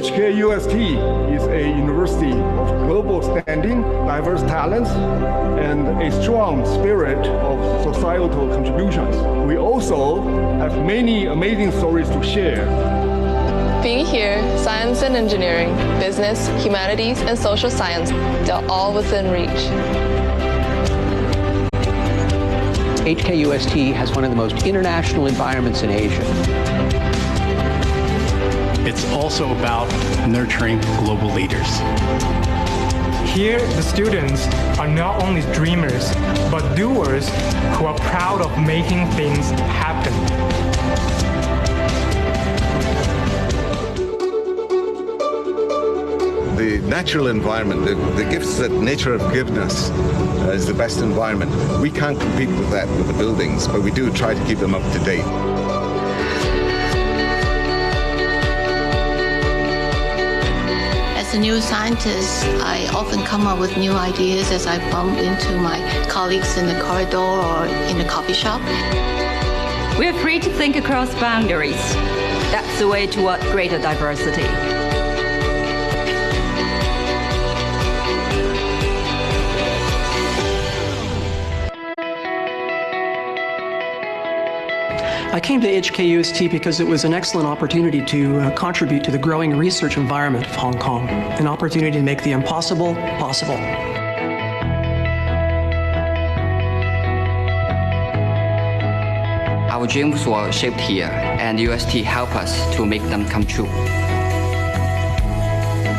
HKUST is a university of global standing, diverse talents, and a strong spirit of societal contributions. We also have many amazing stories to share. Being here, science and engineering, business, humanities, and social science, they're all within reach. HKUST has one of the most international environments in Asia. It's also about nurturing global leaders. Here, the students are not only dreamers, but doers who are proud of making things happen. The natural environment, the gifts that nature has given us is the best environment. We can't compete with that with the buildings, but we do try to keep them up to date. As a new scientist, I often come up with new ideas as I bump into my colleagues in the corridor or in the coffee shop. We're free to think across boundaries. That's the way toward greater diversity. I came to HKUST because it was an excellent opportunity to contribute to the growing research environment of Hong Kong, an opportunity to make the impossible possible. Our dreams were shaped here, and UST helped us to make them come true.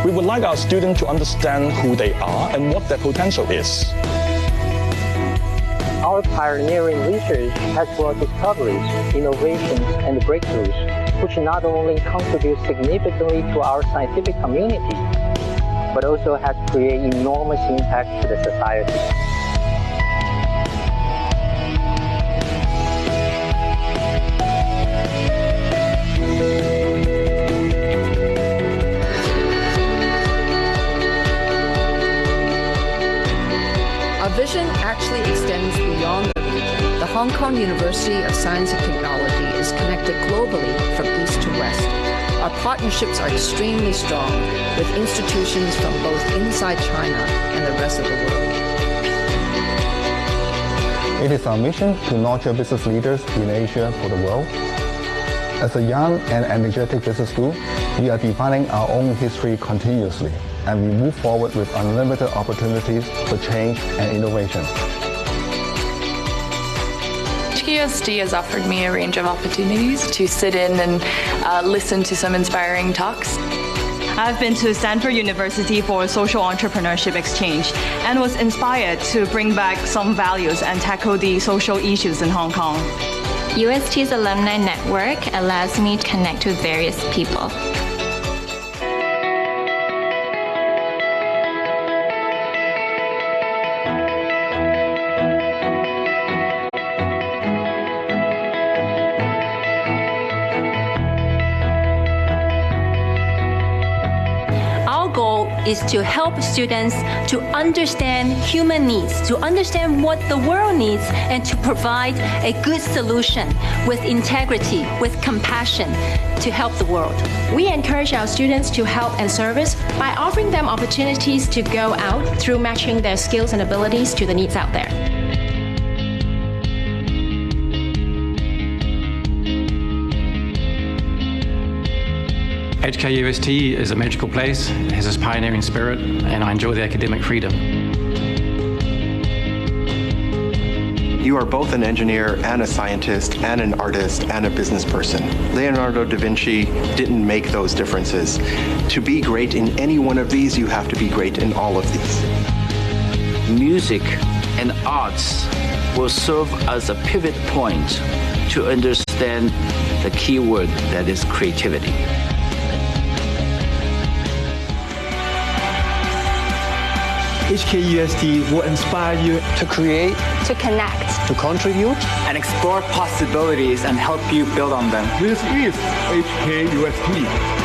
We would like our students to understand who they are and what their potential is. Our pioneering research has brought discoveries, innovations, and breakthroughs, which not only contribute significantly to our scientific community, but also has created enormous impact to the society. Our vision actually extends beyond the region. The Hong Kong University of Science and Technology is connected globally from east to west. Our partnerships are extremely strong with institutions from both inside China and the rest of the world. It is our mission to nurture business leaders in Asia for the world. As a young and energetic business school, we are defining our own history continuously, and we move forward with unlimited opportunities for change and innovation. HKUST has offered me a range of opportunities to sit in and listen to some inspiring talks. I've been to Stanford University for a social entrepreneurship exchange and was inspired to bring back some values and tackle the social issues in Hong Kong. UST's alumni network allows me to connect with various people. Is to help students to understand human needs, to understand what the world needs, and to provide a good solution with integrity, with compassion to help the world. We encourage our students to help and service by offering them opportunities to go out through matching their skills and abilities to the needs out there. HKUST is a magical place, it has this pioneering spirit, and I enjoy the academic freedom. You are both an engineer and a scientist and an artist and a business person. Leonardo da Vinci didn't make those differences. To be great in any one of these, you have to be great in all of these. Music and arts will serve as a pivot point to understand the key word that is creativity. HKUST will inspire you to create, to connect, to contribute, and explore possibilities and help you build on them. This is HKUST.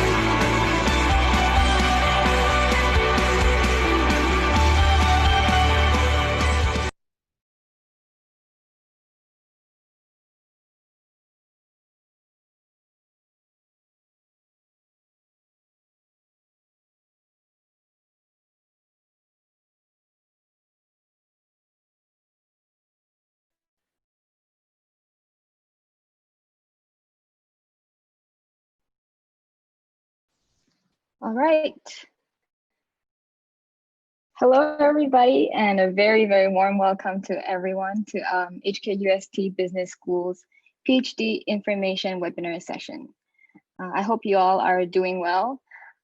All right. Hello, everybody, and a very, very warm welcome to everyone to HKUST Business School's PhD Information Webinar session. I hope you all are doing well.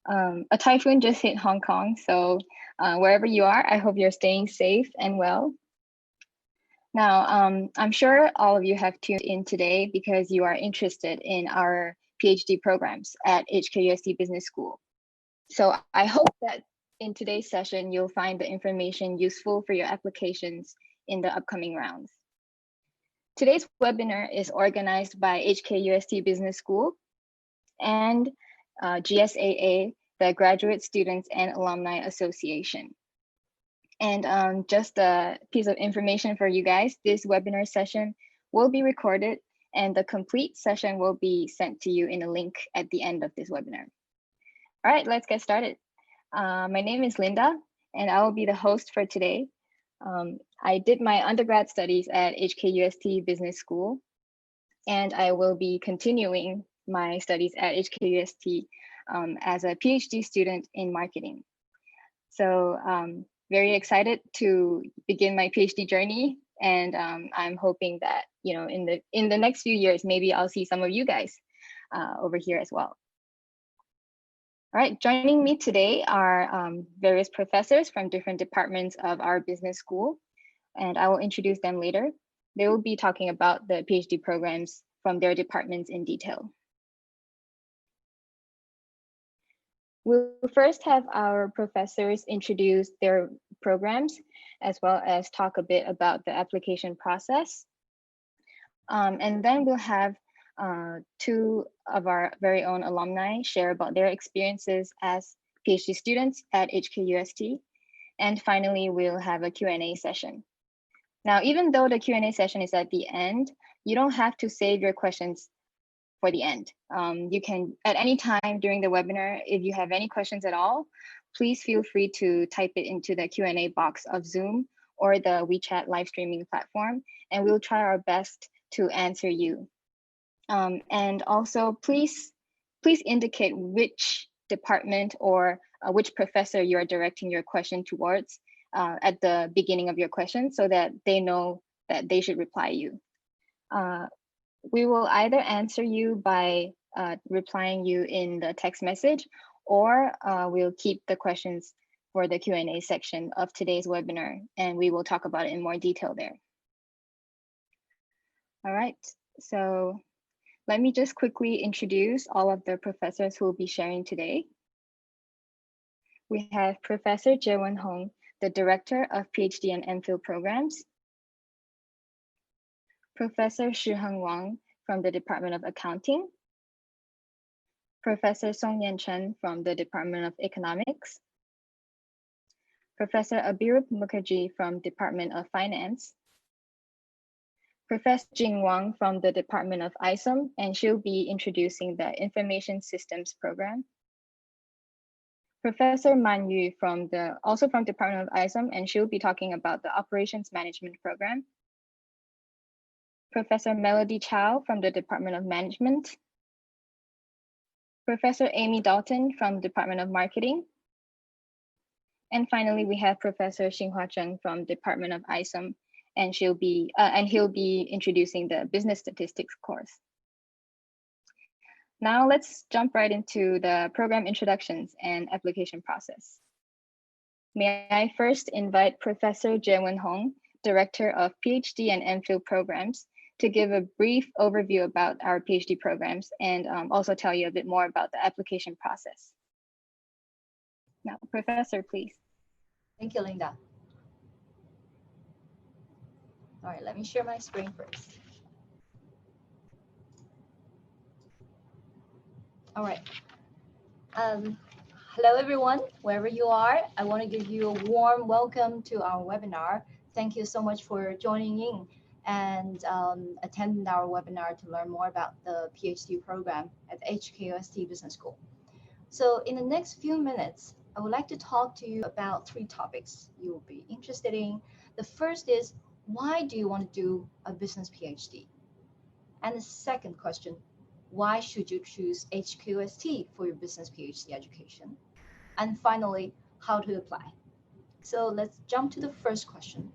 A typhoon just hit Hong Kong, so wherever you are, I hope you're staying safe and well. Now, I'm sure all of you have tuned in today because you are interested in our PhD programs at HKUST Business School. So I hope that in today's session, you'll find the information useful for your applications in the upcoming rounds. Today's webinar is organized by HKUST Business School and GSAA, the Graduate Students and Alumni Association. And just a piece of information for you guys, this webinar session will be recorded and the complete session will be sent to you in a link at the end of this webinar. All right, let's get started. My name is Linda, and I will be the host for today. I did my undergrad studies at HKUST Business School, and I will be continuing my studies at HKUST as a PhD student in marketing. So very excited to begin my PhD journey, and I'm hoping that in the next few years, maybe I'll see some of you guys over here as well. All right, joining me today are various professors from different departments of our business school, and I will introduce them later. They will be talking about the PhD programs from their departments in detail. We'll first have our professors introduce their programs, as well as talk a bit about the application process. And then we'll have two of our very own alumni share about their experiences as PhD students at HKUST. And finally, we'll have a Q&A session. Now, even though the Q&A session is at the end, you don't have to save your questions for the end. You can, at any time during the webinar, if you have any questions at all, please feel free to type it into the Q&A box of Zoom or the WeChat live streaming platform, and we'll try our best to answer you. And also, please indicate which department or which professor you are directing your question towards at the beginning of your question so that they know that they should reply you. We will either answer you by replying you in the text message, or we'll keep the questions for the Q&A section of today's webinar, and we will talk about it in more detail there. All right, so let me just quickly introduce all of the professors who will be sharing today. We have Professor Jae-won Hong, the Director of PhD and MPhil programs. Professor Shi-Hung Wang from the Department of Accounting. Professor Song-Yan Chen from the Department of Economics. Professor Abhirup Mukherjee from Department of Finance. Professor Jing Wang from the Department of ISOM, and she'll be introducing the Information Systems program. Professor Man Yu also from Department of ISOM, and she'll be talking about the Operations Management program. Professor Melody Chow from the Department of Management. Professor Amy Dalton from Department of Marketing. And finally, we have Professor Xinghua Zheng from Department of ISOM, and he'll be introducing the business statistics course. Now let's jump right into the program introductions and application process. May I first invite Professor Jae-won Hong, Director of PhD and MPhil programs, to give a brief overview about our PhD programs and also tell you a bit more about the application process. Now, Professor, please. Thank you, Linda. All right, let me share my screen first. All right. Hello, everyone, wherever you are. I want to give you a warm welcome to our webinar. Thank you so much for joining in and attending our webinar to learn more about the PhD program at HKUST Business School. So in the next few minutes, I would like to talk to you about 3 topics you will be interested in. The first is, why do you want to do a business PhD? And the second question, why should you choose HKUST for your business PhD education? And finally, how to apply. So let's jump to the first question.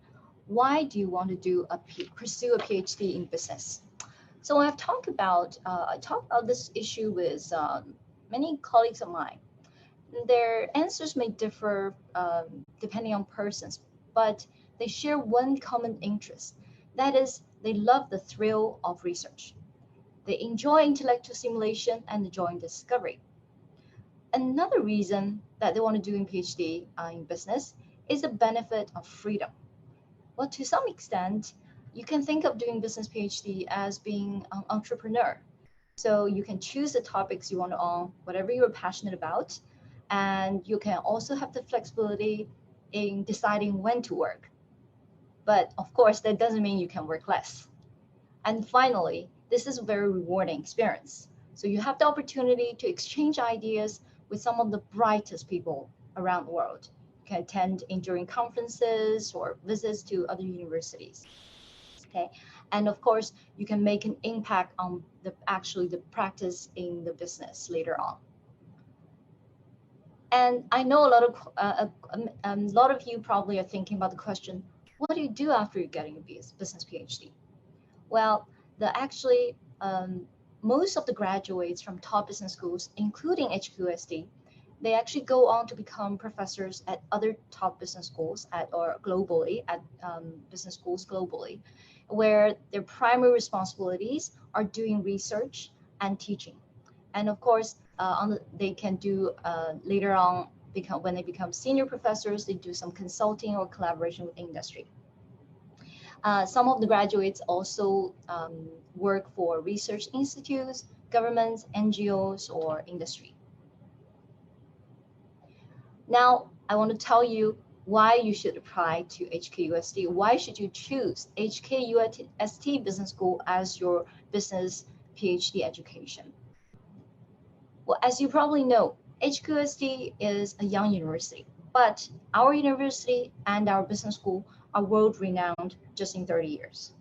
Why do you want to pursue a PhD in business? So I talked about this issue with many colleagues of mine. Their answers may differ depending on persons, but they share one common interest. That is, they love the thrill of research. They enjoy intellectual stimulation and enjoy discovery. Another reason that they want to do a PhD in business is the benefit of freedom. Well, to some extent, you can think of doing business PhD as being an entrepreneur. So you can choose the topics you want to own, whatever you're passionate about, and you can also have the flexibility in deciding when to work. But of course, that doesn't mean you can work less. And finally, this is a very rewarding experience. So you have the opportunity to exchange ideas with some of the brightest people around the world. You can attend enduring conferences or visits to other universities. Okay, and of course, you can make an impact on the practice in the business later on. And I know a lot of you probably are thinking about the question, what do you do after you're getting a business PhD? Well, most of the graduates from top business schools, including HKUST, they actually go on to become professors at other top business schools globally, business schools globally, where their primary responsibilities are doing research and teaching. And of course, they can do later on, when they become senior professors, they do some consulting or collaboration with industry. Some of the graduates also work for research institutes, governments, NGOs, or industry. Now, I want to tell you why you should apply to HKUST. Why should you choose HKUST Business School as your business PhD education? Well, as you probably know, HKUST is a young university, but our university and our business school are world-renowned just in 30 years.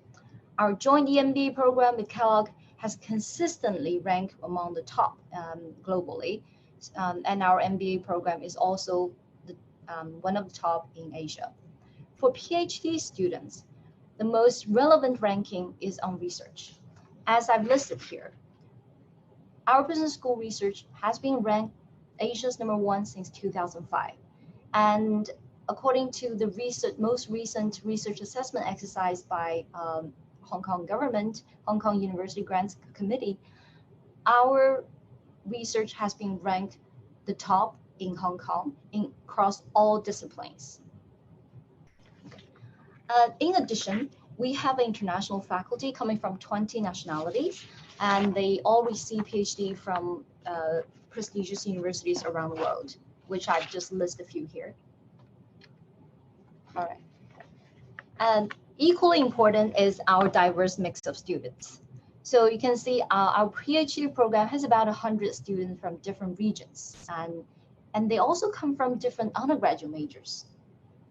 Our joint MBA program with Kellogg has consistently ranked among the top globally, and our MBA program is also one of the top in Asia. For PhD students, the most relevant ranking is on research. As I've listed here, our business school research has been ranked Asia's #1 since 2005. And according to the most recent research assessment exercise by Hong Kong government, Hong Kong University Grants Committee, our research has been ranked the top in Hong Kong across all disciplines. In addition, we have an international faculty coming from 20 nationalities, and they all receive PhD from prestigious universities around the world, which I've just listed a few here. All right. And equally important is our diverse mix of students. So you can see our PhD program has about 100 students from different regions, and they also come from different undergraduate majors.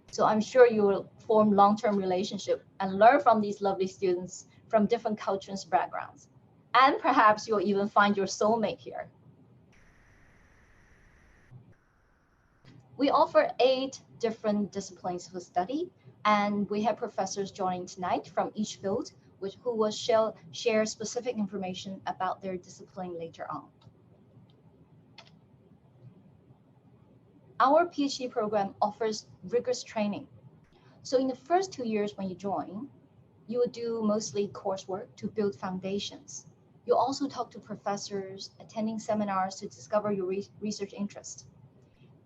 So I'm sure you will form long-term relationship and learn from these lovely students from different cultures and backgrounds. And perhaps you'll even find your soulmate here. We offer 8 different disciplines for study, and we have professors joining tonight from each field, who will share specific information about their discipline later on. Our PhD program offers rigorous training. So in the first 2 years when you join, you will do mostly coursework to build foundations. You'll also talk to professors, attending seminars to discover your research interest.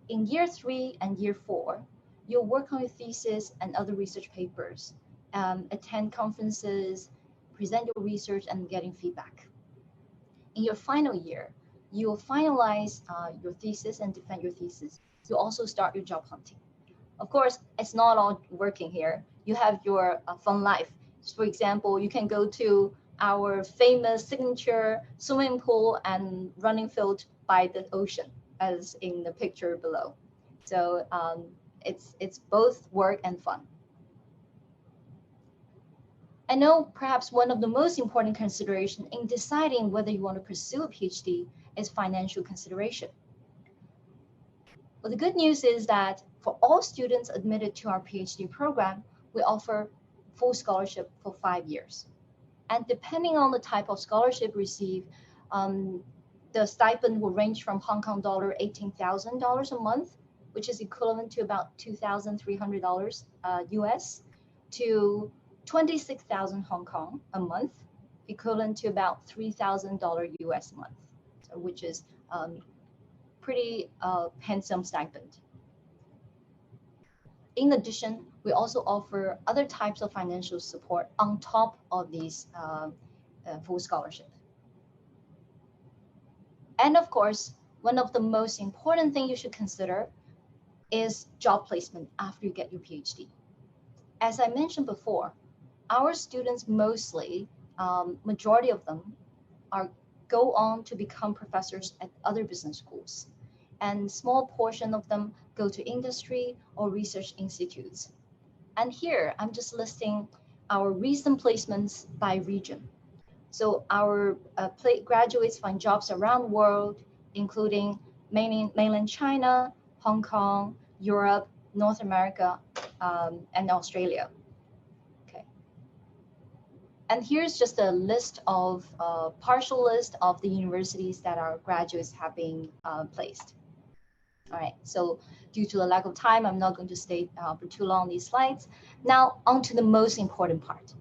In year 3 and year 4, you'll work on your thesis and other research papers, attend conferences, present your research, and getting feedback. In your final year, you will finalize your thesis and defend your thesis. You'll also start your job hunting. Of course, it's not all working here. You have your fun life. For example, you can go to our famous signature swimming pool and running field by the ocean, as in the picture below. So it's both work and fun. I know perhaps one of the most important considerations in deciding whether you want to pursue a PhD is financial consideration. Well, the good news is that for all students admitted to our PhD program, we offer full scholarship for 5 years. And depending on the type of scholarship received, the stipend will range from Hong Kong dollar $18,000 a month, which is equivalent to about $2,300 US, to 26,000 Hong Kong a month, equivalent to about $3,000 US a month, so which is pretty handsome stipend. In addition, we also offer other types of financial support on top of these full scholarship. And of course, one of the most important things you should consider is job placement after you get your PhD. As I mentioned before, our students mostly, majority of them, go on to become professors at other business schools, and small portion of them go to industry or research institutes. And here, I'm just listing our recent placements by region. So our graduates find jobs around the world, including mainland China, Hong Kong, Europe, North America, and Australia. Okay. And here's just a list of, partial list of the universities that our graduates have been placed. All right, so due to the lack of time, I'm not going to stay for too long on these slides. Now, on to the most important part.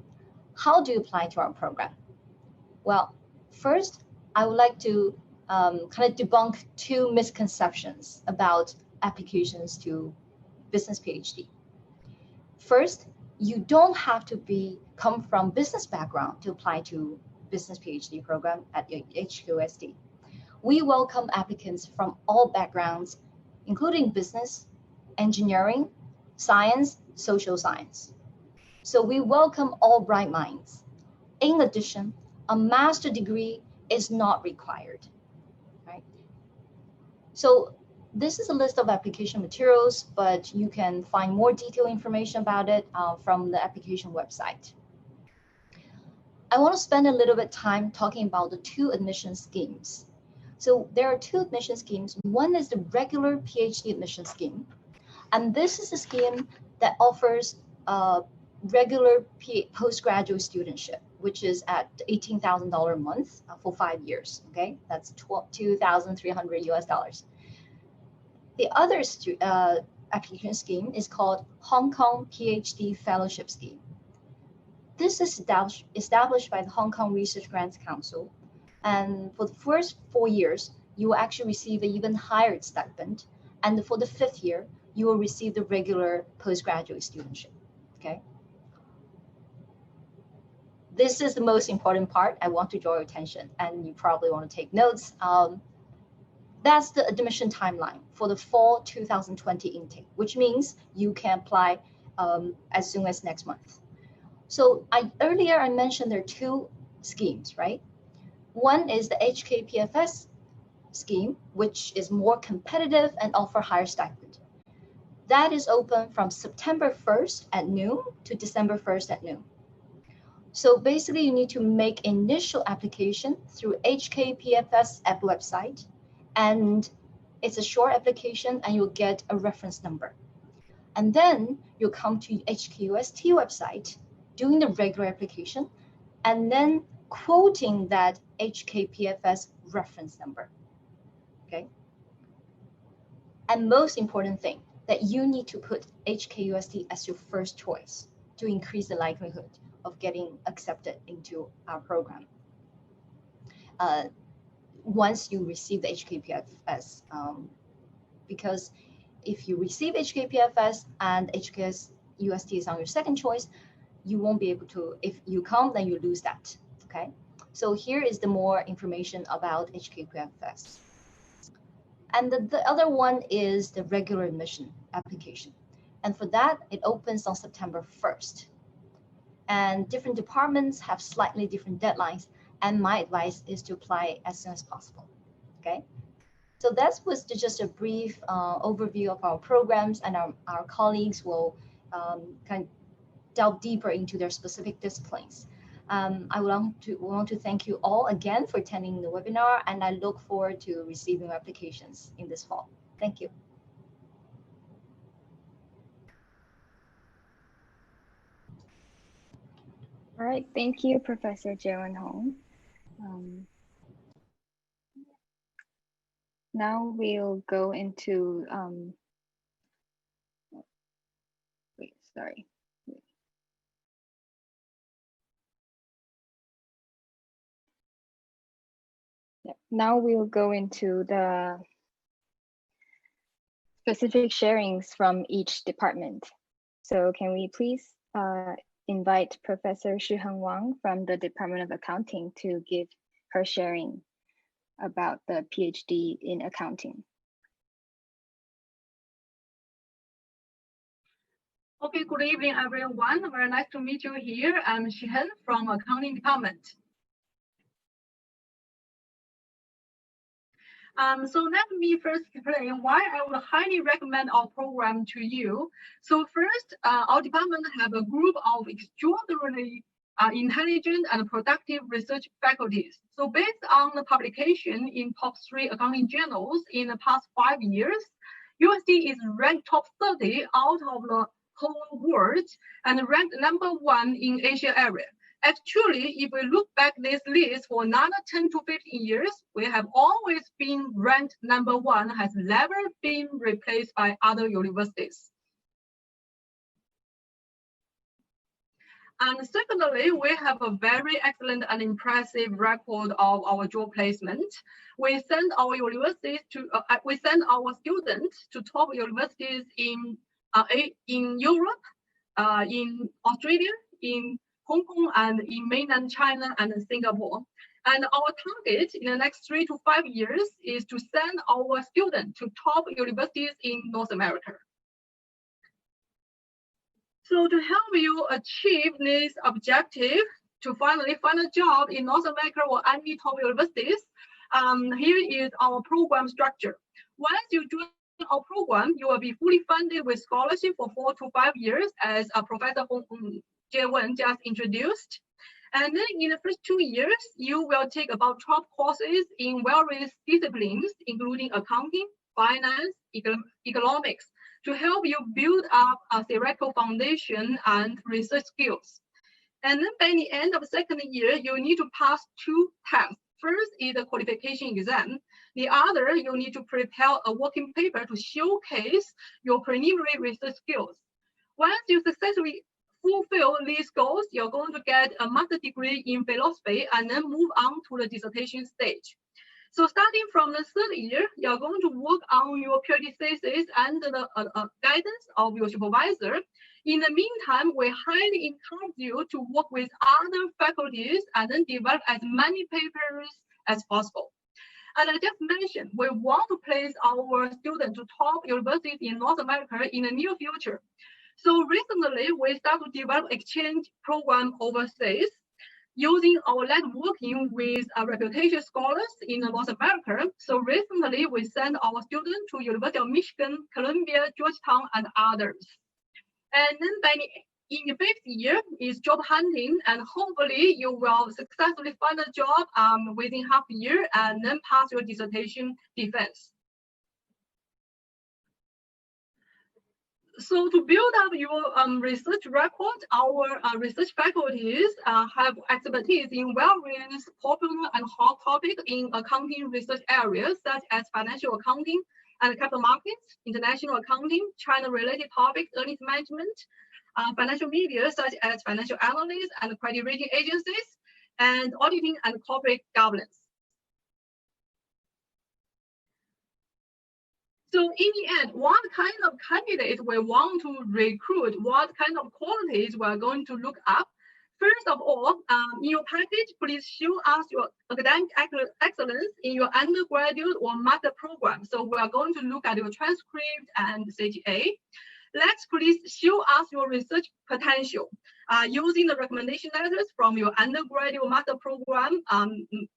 How do you apply to our program? Well, first, I would like to kind of debunk two misconceptions about applications to business PhD. First, you don't have to come from business background to apply to business PhD program at HKUST. We welcome applicants from all backgrounds, including business, engineering, science, social science. So we welcome all bright minds. In addition, a master's degree is not required, right? So this is a list of application materials, but you can find more detailed information about it from the application website. I want to spend a little bit of time talking about the two admission schemes. So there are two admission schemes. One is the regular PhD admission scheme, and this is a scheme that offers regular postgraduate studentship, which is at $18,000 a month for 5 years. Okay, that's $2,300 US. The other application scheme is called Hong Kong PhD Fellowship Scheme. This is established by the Hong Kong Research Grants Council, and for the first 4 years, you will actually receive an even higher stipend, and for the 5th year, you will receive the regular postgraduate studentship. Okay. This is the most important part. I want to draw your attention, and you probably want to take notes. That's the admission timeline for the fall 2020 intake, which means you can apply as soon as next month. So earlier I mentioned there are two schemes, right? One is the HKPFS scheme, which is more competitive and offer higher stipend. That is open from September 1st at noon to December 1st at noon. So basically, you need to make initial application through HKPFS app website, and it's a short application, and you'll get a reference number. And then you'll come to HKUST website, doing the regular application, and then quoting that HKPFS reference number. Okay. And most important thing, that you need to put HKUST as your first choice to increase the likelihood of getting accepted into our program. Once you receive the HKPFS, because if you receive HKPFS and HKUST is on your second choice, you won't be able to, if you come, then you lose that, okay? So here is the more information about HKPFS. And the other one is the regular admission application. And for that, it opens on September 1st. And different departments have slightly different deadlines, and my advice is to apply as soon as possible, okay? So that was just a brief overview of our programs, and our colleagues will kind of delve deeper into their specific disciplines. I want to thank you all again for attending the webinar, and I look forward to receiving applications in this fall. Thank you. All right, thank you, Professor Jae-won Hong. Now we'll go into, Now we'll go into the specific sharings from each department. So can we please invite Professor Shiheng Wang from the Department of Accounting to give her sharing about the PhD in accounting. Okay, good evening, everyone. Very nice to meet you here. I'm Shiheng from Accounting Department. So let me first explain why I would highly recommend our program to you. So first, our department have a group of extraordinarily intelligent and productive research faculties. So based on the publication in top 3 accounting journals in the past 5 years, UST is ranked top 30 out of the whole world and ranked #1 in Asia area. Actually, if we look back this list for another 10 to 15 years, we have always been ranked #1, has never been replaced by other universities. And secondly, we have a very excellent and impressive record of our job placement. We send our universities to, we send our students to top universities in Europe, in Australia, in Hong Kong, and in mainland China and Singapore. And our target in the next 3 to 5 years is to send our students to top universities in North America. So to help you achieve this objective, to finally find a job in North America or any top universities, here is our program structure. Once you join our program, you will be fully funded with scholarship for 4 to 5 years, as Professor Jae-won just introduced. And then in the first 2 years, you will take about 12 courses in various disciplines, including accounting, finance, economics, to help you build up a theoretical foundation and research skills. And then by the end of the second year, you need to pass 2 tests. First is the qualification exam. The other, you need to prepare a working paper to showcase your preliminary research skills. Once you successfully fulfill these goals, you're going to get a master's degree in philosophy and then move on to the dissertation stage. So starting from the 3rd year, you're going to work on your PhD thesis under the guidance of your supervisor. In the meantime, we highly encourage you to work with other faculties and then develop as many papers as possible. And I just mentioned, we want to place our students to top universities in North America in the near future. So recently, we started to develop exchange program overseas, using our networking with reputation scholars in North America. So recently, we sent our students to University of Michigan, Columbia, Georgetown, and others. And then in the 5th year is job hunting, and hopefully you will successfully find a job within half a year and then pass your dissertation defense. So to build up your research record, our research faculties have expertise in various popular and hot topics in accounting research areas, such as financial accounting and capital markets, international accounting, China-related topics, earnings management, financial media, such as financial analysts and credit rating agencies, and auditing and corporate governance. So in the end, what kind of candidates we want to recruit, what kind of qualities we're going to look up? First of all, in your package, please show us your academic excellence in your undergraduate or master program. So we are going to look at your transcript and CGA. Next, please show us your research potential using the recommendation letters from your undergraduate master program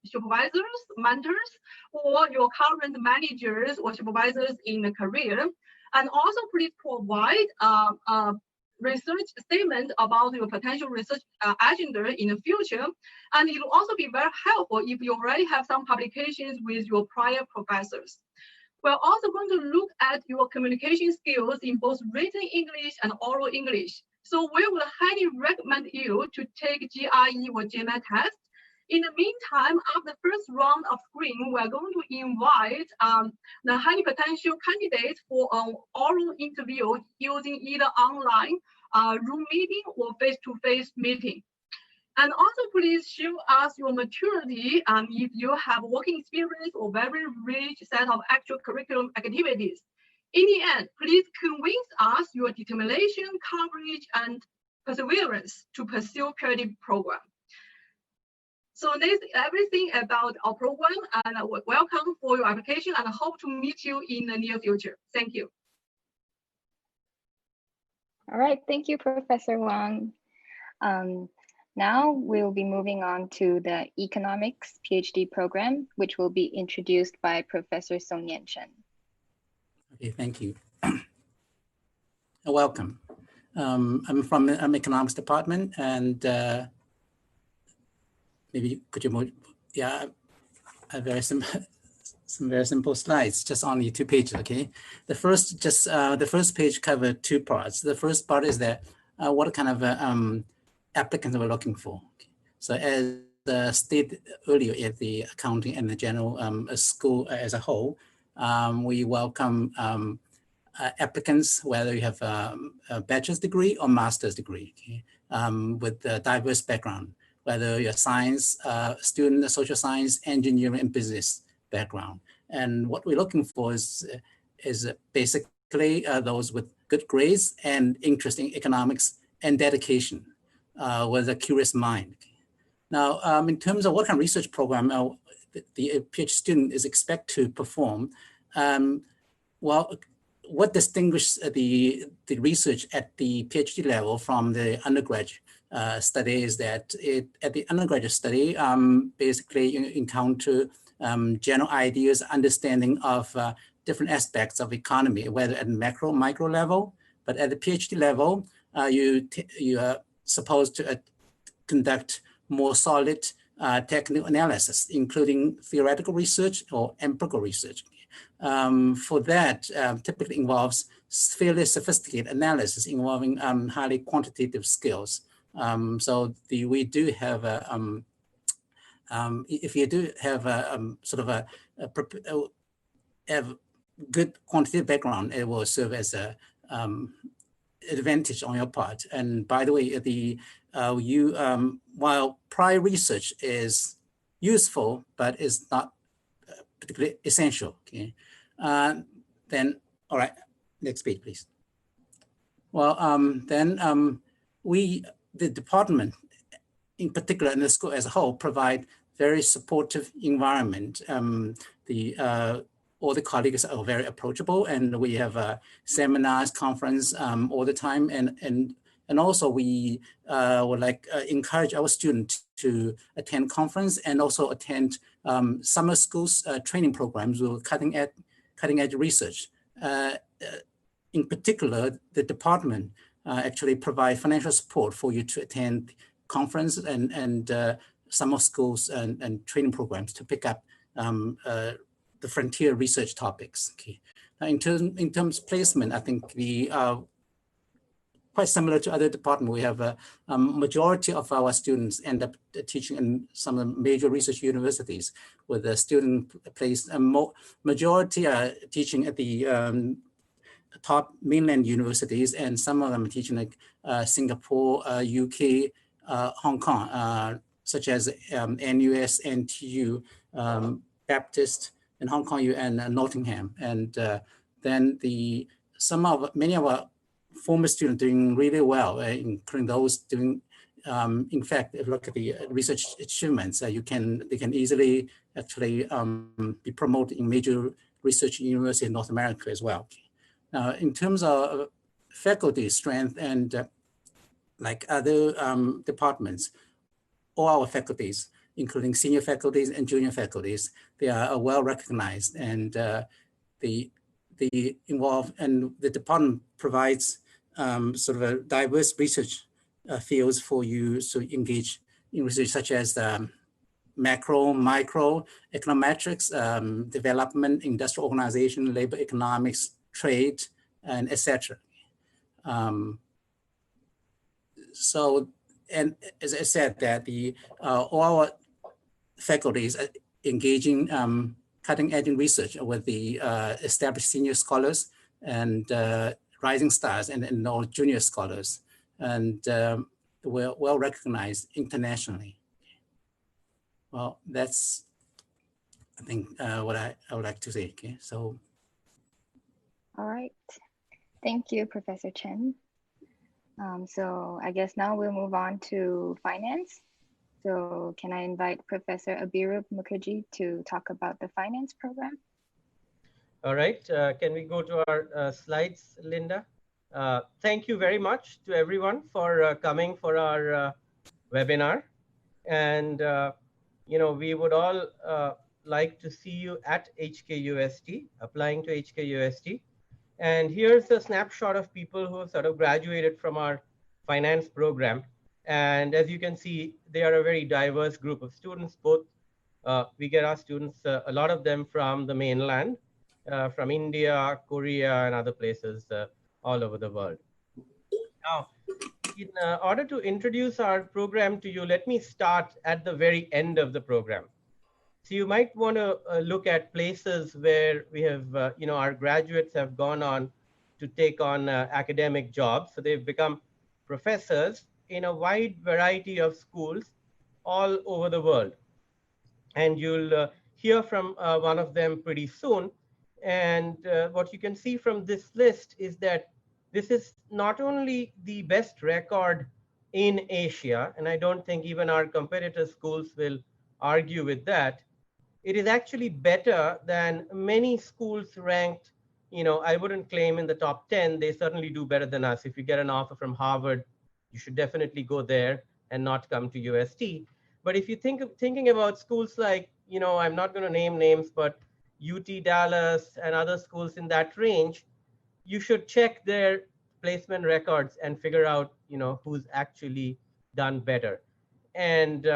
supervisors, mentors, or your current managers or supervisors in the career. And also please provide a research statement about your potential research agenda in the future. And it will also be very helpful if you already have some publications with your prior professors. We're also going to look at your communication skills in both written English and oral English. So we will highly recommend interview to take GRE or GMAT test. In the meantime, after the first round of screening, we're going to invite the highly potential candidates for an oral interview using either online Zoom meeting or face-to-face meeting. And also, please show us your maturity if you have working experience or very rich set of actual curriculum activities. In the end, please convince us your determination, courage, and perseverance to pursue PhD program. So that's everything about our program, and welcome for your application, and I hope to meet you in the near future. Thank you. All right, thank you, Professor Wang. Now we'll be moving on to the Economics PhD program, which will be introduced by Professor Song-Yan Chen. Okay, thank you. Welcome. I'm from Economics Department, and maybe could you move? Yeah, a very simple, some very simple slides, just only 2 pages. Okay, the first page covered 2 parts. The first part is that what kind of applicants we're looking for. Okay. So as stated earlier at the accounting and the general school as a whole, we welcome applicants, whether you have a bachelor's degree or master's degree, okay, with a diverse background, whether you're a science student, a social science, engineering, and business background. And what we're looking for is basically those with good grades and interest in economics and dedication with a curious mind. Now, in terms of what kind of research program the PhD student is expected to perform, well, what distinguishes the research at the PhD level from the undergraduate study is that at the undergraduate study, basically you encounter general ideas, understanding of different aspects of economy, whether at macro, micro level, but at the PhD level, you are supposed to conduct more solid technical analysis, including theoretical research or empirical research. For that, typically involves fairly sophisticated analysis involving highly quantitative skills. So we do have a, if you do have a sort of a good quantitative background, it will serve as a advantage on your part. And by the way, while prior research is useful, but is not particularly essential. Okay, then all right, next page, please. Well, the department, in particular, and the school as a whole, provide very supportive environment. All the colleagues are very approachable, and we have seminars, conference all the time, and also we would encourage our students to attend conference and also attend summer schools training programs with cutting edge research. In particular, the department actually provide financial support for you to attend conference and summer schools and training programs to pick up the frontier research topics. Okay. Now, in terms of placement, I think quite similar to other departments. We have a majority of our students end up teaching in some of the major research universities, with the student placed. Majority are teaching at the top mainland universities, and some of them are teaching like Singapore, UK, Hong Kong, such as NUS, NTU, Baptist, in Hong Kong, and Nottingham. And then many of our former students doing really well, including those doing, in fact, if you look at the research achievements, they can easily actually be promoted in major research universities in North America as well. Now, in terms of faculty strength and like other departments, all our faculties, including senior faculties and junior faculties, they are well recognized, and the department provides sort of a diverse research fields for you to engage in research, such as macro, micro, econometrics, development, industrial organization, labor economics, trade, and etc. So and as I said, that all our faculties are engaging cutting-edge research with the established senior scholars and rising stars and all junior scholars, and we're well recognized internationally. Well, that's, I think, what I would like to say. Okay, so. All right. Thank you, Professor Chen. So I guess now we'll move on to finance. So can I invite Professor Abirup Mukherjee to talk about the finance program? All right, can we go to our slides, Linda? Thank you very much to everyone for coming for our webinar. And, you know, we would all like to see you at HKUST, applying to HKUST. And here's a snapshot of people who have sort of graduated from our finance program. And as you can see, they are a very diverse group of students. Both we get our students, a lot of them from the mainland, from India, Korea, and other places all over the world. Now, in order to introduce our program to you, let me start at the very end of the program. So you might want to look at places where we have, you know, our graduates have gone on to take on academic jobs. So they've become professors in a wide variety of schools all over the world. And you'll hear from one of them pretty soon. And what you can see from this list is that this is not only the best record in Asia, and I don't think even our competitor schools will argue with that. It is actually better than many schools ranked, you know, I wouldn't claim in the top 10, they certainly do better than us. If you get an offer from Harvard, you should definitely go there and not come to UST. But if you thinking about schools like, you know, I'm not going to name names, but UT Dallas and other schools in that range, you should check their placement records and figure out, you know, who's actually done better. And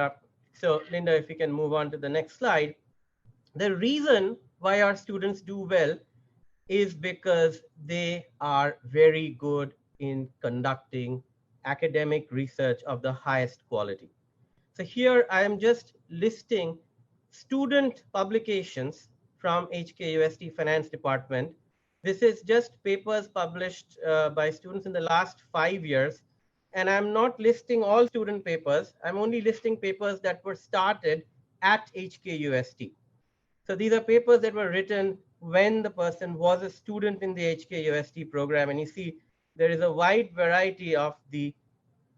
so, Linda, if you can move on to the next slide. The reason why our students do well is because they are very good in conducting academic research of the highest quality. So here I am just listing student publications from HKUST Finance Department. This is just papers published by students in the last 5 years. And I'm not listing all student papers. I'm only listing papers that were started at HKUST. So these are papers that were written when the person was a student in the HKUST program. And you see, there is a wide variety of the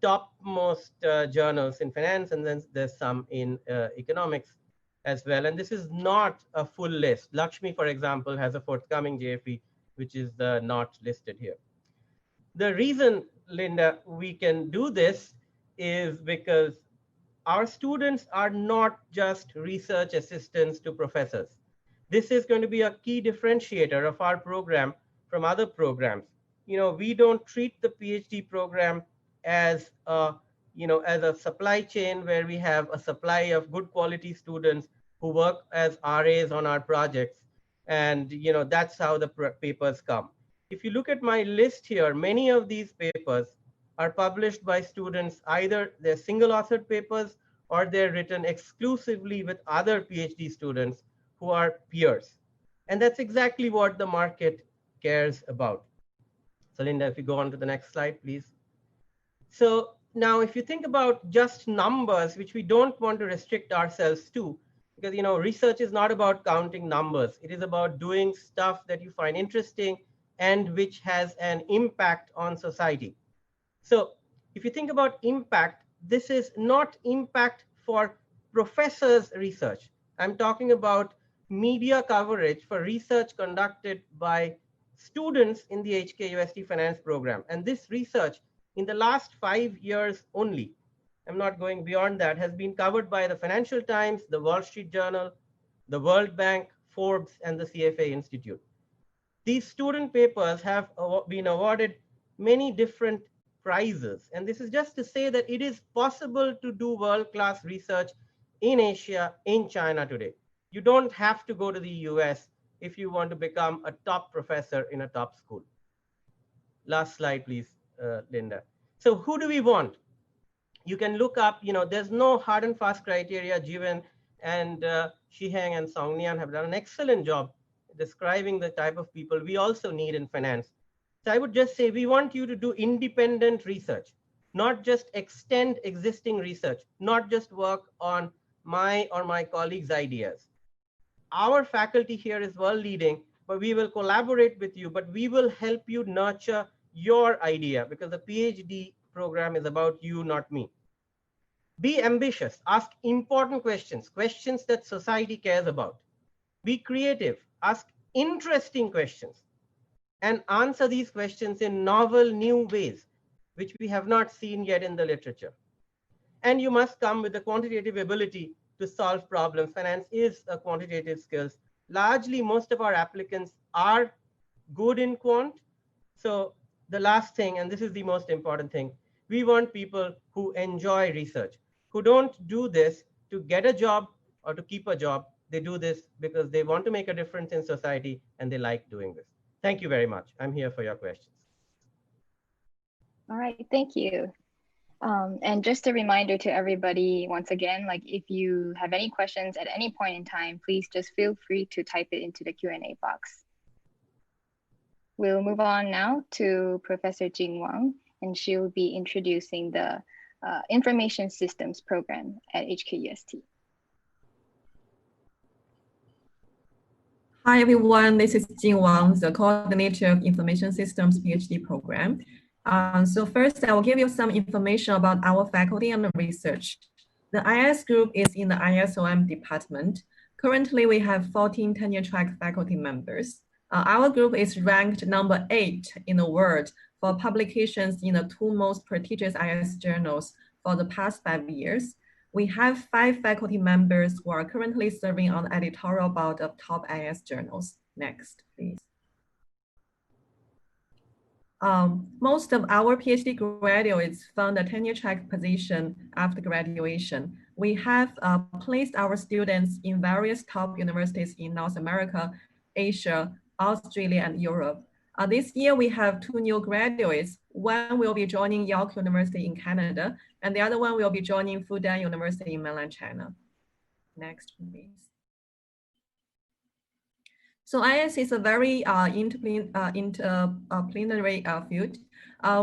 topmost journals in finance, and then there's some in economics as well. And this is not a full list. Lakshmi, for example, has a forthcoming JFE, which is not listed here. The reason, Linda, we can do this is because our students are not just research assistants to professors. This is going to be a key differentiator of our program from other programs. You know, we don't treat the PhD program as a, you know, as a supply chain where we have a supply of good quality students who work as RAs on our projects. And, you know, that's how the papers come. If you look at my list here, many of these papers are published by students, either they're single authored papers or they're written exclusively with other PhD students who are peers. And that's exactly what the market cares about. So Linda, if you go on to the next slide, please. So now if you think about just numbers, which we don't want to restrict ourselves to, because, you know, research is not about counting numbers. It is about doing stuff that you find interesting and which has an impact on society. So if you think about impact, this is not impact for professors' research. I'm talking about media coverage for research conducted by students in the HKUST Finance program. And this research in the last 5 years only, I'm not going beyond that, has been covered by the Financial Times, the Wall Street Journal, the World Bank, Forbes, and the CFA Institute. These student papers have been awarded many different prizes. And this is just to say that it is possible to do world-class research in Asia, in China today. You don't have to go to the US if you want to become a top professor in a top school. Last slide, please, Linda. So who do we want? You can look up, there's no hard and fast criteria. Jivan and Shiheng and Songnian have done an excellent job describing the type of people we also need in finance. So I would just say we want you to do independent research, not just extend existing research, not just work on my or my colleagues' ideas. Our faculty here is world leading, but we will collaborate with you, but we will help you nurture your idea, because the PhD program is about you, not me. Be ambitious, ask important questions, questions that society cares about. Be creative, ask interesting questions, and answer these questions in novel, new ways, which we have not seen yet in the literature. And you must come with the quantitative ability to solve problems. Finance is a quantitative skills. Largely, most of our applicants are good in quant. So the last thing, and this is the most important thing, we want people who enjoy research, who don't do this to get a job or to keep a job. They do this because they want to make a difference in society and they like doing this. Thank you very much. I'm here for your questions. All right, thank you. And just a reminder to everybody, once again, like if you have any questions at any point in time, please just feel free to type it into the Q&A box. We'll move on now to Professor Jing Wang, and she will be introducing the Information Systems program at HKUST. Hi, everyone. This is Jing Wang, the coordinator of Information Systems PhD program. So first, I will give you some information about our faculty and research. The IS group is in the ISOM department. Currently, we have 14 tenure-track faculty members. Our group is ranked number 8 in the world for publications in the 2 most prestigious IS journals for the past 5 years. We have 5 faculty members who are currently serving on the editorial board of top IS journals. Next, please. Most of our PhD graduates found a tenure-track position after graduation. We have placed our students in various top universities in North America, Asia, Australia, and Europe. This year, we have 2 new graduates. One will be joining York University in Canada, and the other one will be joining Fudan University in mainland China. Next, please. So IS is a very interdisciplinary field.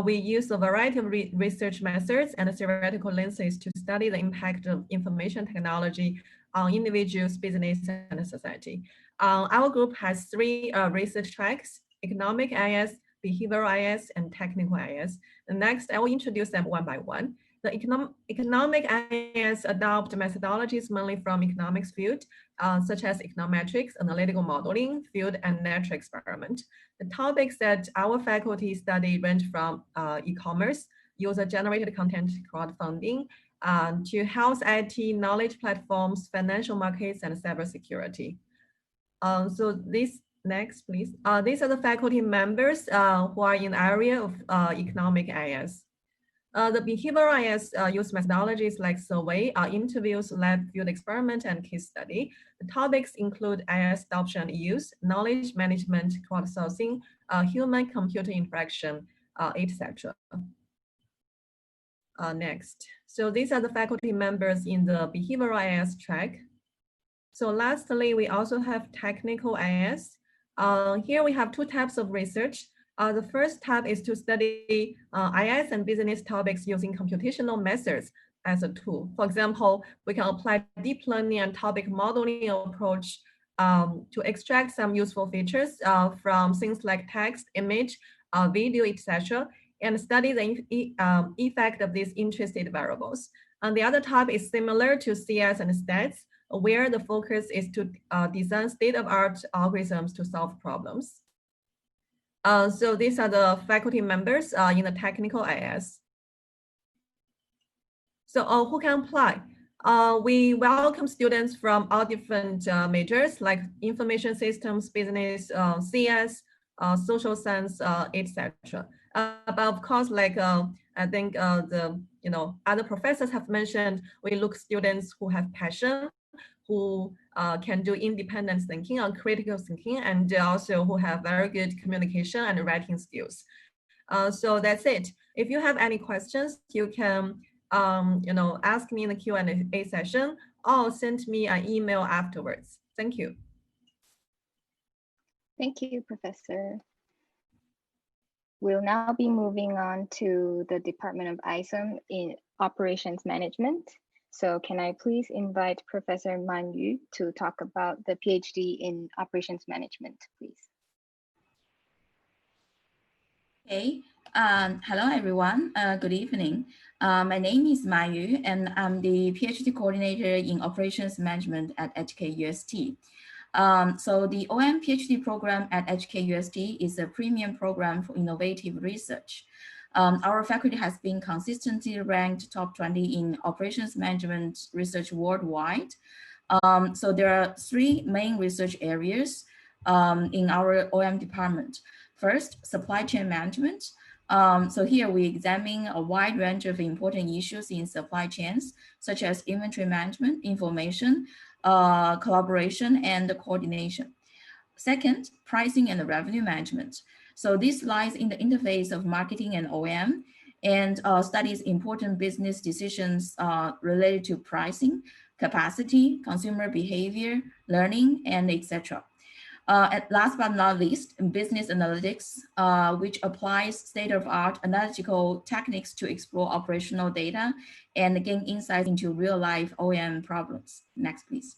We use a variety of research methods and theoretical lenses to study the impact of information technology on individuals, business, and society. Our group has 3 research tracks: economic IS, behavioral IS, and technical IS. And next, I will introduce them one by one. The economic IS adopt methodologies mainly from economics field, such as econometrics, analytical modeling, field, and natural experiment. The topics that our faculty study range from e-commerce, user-generated content crowdfunding, to health IT, knowledge platforms, financial markets, and cybersecurity. So this, next, please. These are the faculty members who are in the area of economic IS. The behavioral IS use methodologies like survey, interviews, lab field experiment, and case study. The topics include IS adoption and use, knowledge management, crowdsourcing, human-computer interaction, etc. Next. So these are the faculty members in the behavioral IS track. So lastly, we also have technical IS. Here we have 2 types of research. The first tab is to study IS and business topics using computational methods as a tool. For example, we can apply deep learning and topic modeling approach to extract some useful features from things like text, image, video, etc., and study the effect of these interested variables. And the other tab is similar to CS and stats, where the focus is to design state-of-art algorithms to solve problems. So these are the faculty members in the technical IS. So who can apply? We welcome students from all different majors like information systems, business, CS, social science, etc. But of course, like I think the other professors have mentioned, we look students who have passion, who can do independent thinking and critical thinking, and also who have very good communication and writing skills. So that's it. If you have any questions, you can ask me in the Q&A session or send me an email afterwards. Thank you. Thank you, Professor. We'll now be moving on to the Department of ISOM in Operations Management. So can I please invite Professor Man Yu to talk about the PhD in Operations Management, please? Okay. Hello, everyone. Good evening. My name is Ma Yu, and I'm the PhD coordinator in Operations Management at HKUST. So the OM PhD program at HKUST is a premium program for innovative research. Our faculty has been consistently ranked top 20 in operations management research worldwide. So there are 3 main research areas in our OM department. First, supply chain management. So here we examine a wide range of important issues in supply chains, such as inventory management, information, collaboration, and coordination. Second, pricing and revenue management. So this lies in the interface of marketing and OM and studies important business decisions related to pricing, capacity, consumer behavior, learning, and etc. And last but not least, business analytics, which applies state-of-art analytical techniques to explore operational data and gain insights into real-life OM problems. Next, please.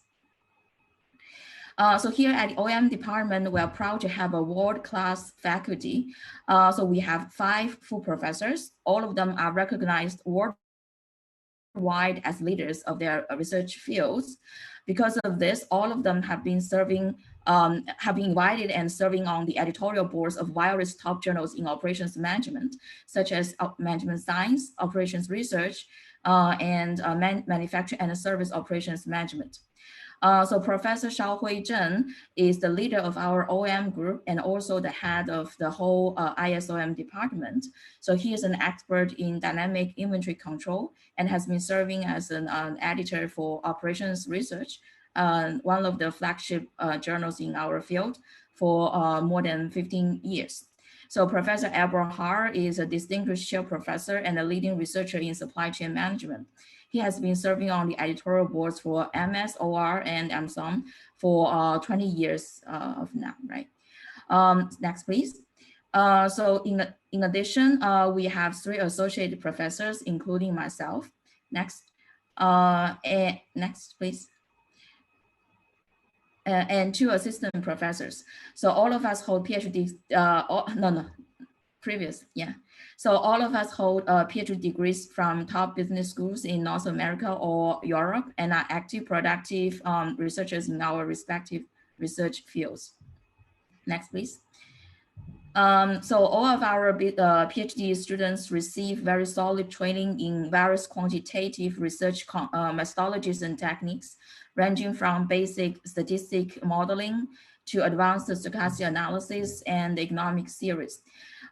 So here at the OM department, we are proud to have a world-class faculty. So we have 5 full professors. All of them are recognized worldwide as leaders of their research fields. Because of this, all of them have been serving, have been invited and serving on the editorial boards of various top journals in operations management, such as management science, operations research, and manufacturing and service operations management. So Professor Shaohui Zheng is the leader of our OM group and also the head of the whole ISOM department. So he is an expert in dynamic inventory control and has been serving as an editor for operations research, one of the flagship journals in our field for more than 15 years. So Professor Albert Har is a distinguished chair professor and a leading researcher in supply chain management. He has been serving on the editorial boards for MS, OR, and AMSOM for 20 years of now, right? Next, please. So in addition, we have 3 associate professors, including myself. Next, and next, please. And 2 assistant professors. So all of us hold PhDs, previous, yeah. So all of us hold PhD degrees from top business schools in North America or Europe and are active, productive researchers in our respective research fields. Next, please. So all of our PhD students receive very solid training in various quantitative research methodologies and techniques, ranging from basic statistic modeling to advanced stochastic analysis and economic theories.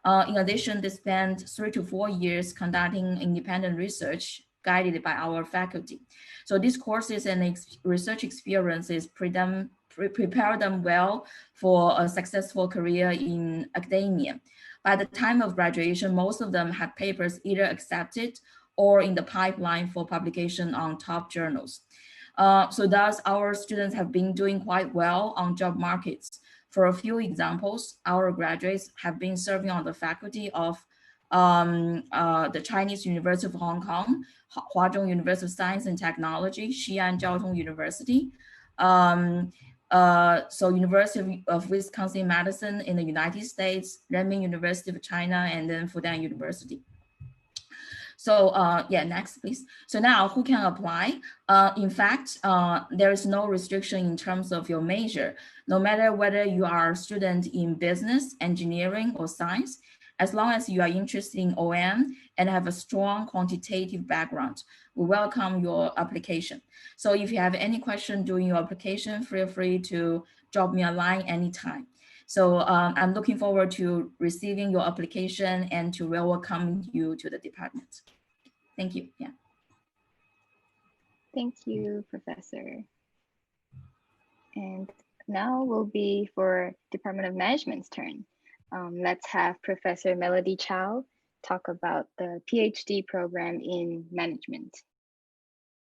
In addition, they spend 3 to 4 years conducting independent research guided by our faculty. So these courses and research experiences prepare them well for a successful career in academia. By the time of graduation, most of them have papers either accepted or in the pipeline for publication on top journals. So thus, our students have been doing quite well on job markets. For a few examples, our graduates have been serving on the faculty of the Chinese University of Hong Kong, Huazhong University of Science and Technology, Xi'an Jiaotong University, so University of Wisconsin-Madison in the United States, Renmin University of China, and then Fudan University. So yeah, next please. So now who can apply? In fact, there is no restriction in terms of your major, no matter whether you are a student in business, engineering, or science, as long as you are interested in OM and have a strong quantitative background, we welcome your application. So if you have any question during your application, feel free to drop me a line anytime. So I'm looking forward to receiving your application and to welcome you to the department. Thank you. Yeah. Thank you, Professor. And now will be for Department of Management's turn. Let's have Professor Melody Chow talk about the PhD program in management.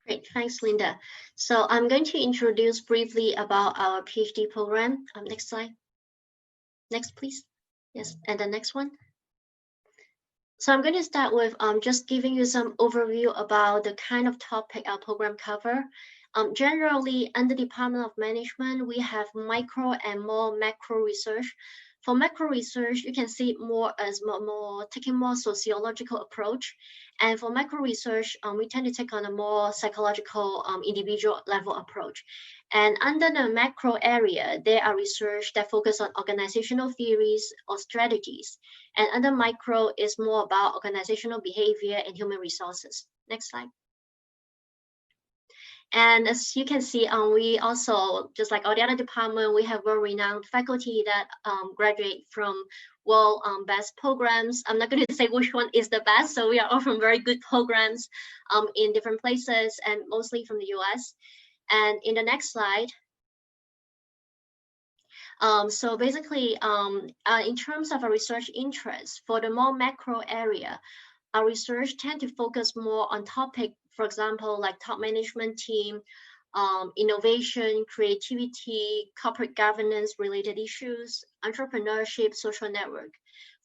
Great, thanks, Linda. So I'm going to introduce briefly about our PhD program. Next slide. Next, please. Yes, and the next one. So I'm going to start with just giving you some overview about the kind of topic our program cover. Generally, under Department of Management, we have micro and more macro research. For macro research, you can see it more as taking more sociological approach. And for macro research, we tend to take on a more psychological individual level approach. And under the macro area, there are research that focus on organizational theories or strategies. And under micro is more about organizational behavior and human resources. Next slide. And as you can see, we also, just like all the other departments, we have well-renowned faculty that graduate from world best programs. I'm not going to say which one is the best, so we are all from very good programs in different places and mostly from the US. And in the next slide, so basically, in terms of a research interest, for the more macro area, our research tend to focus more on topic, for example, like top management team, innovation, creativity, corporate governance related issues, entrepreneurship, social network.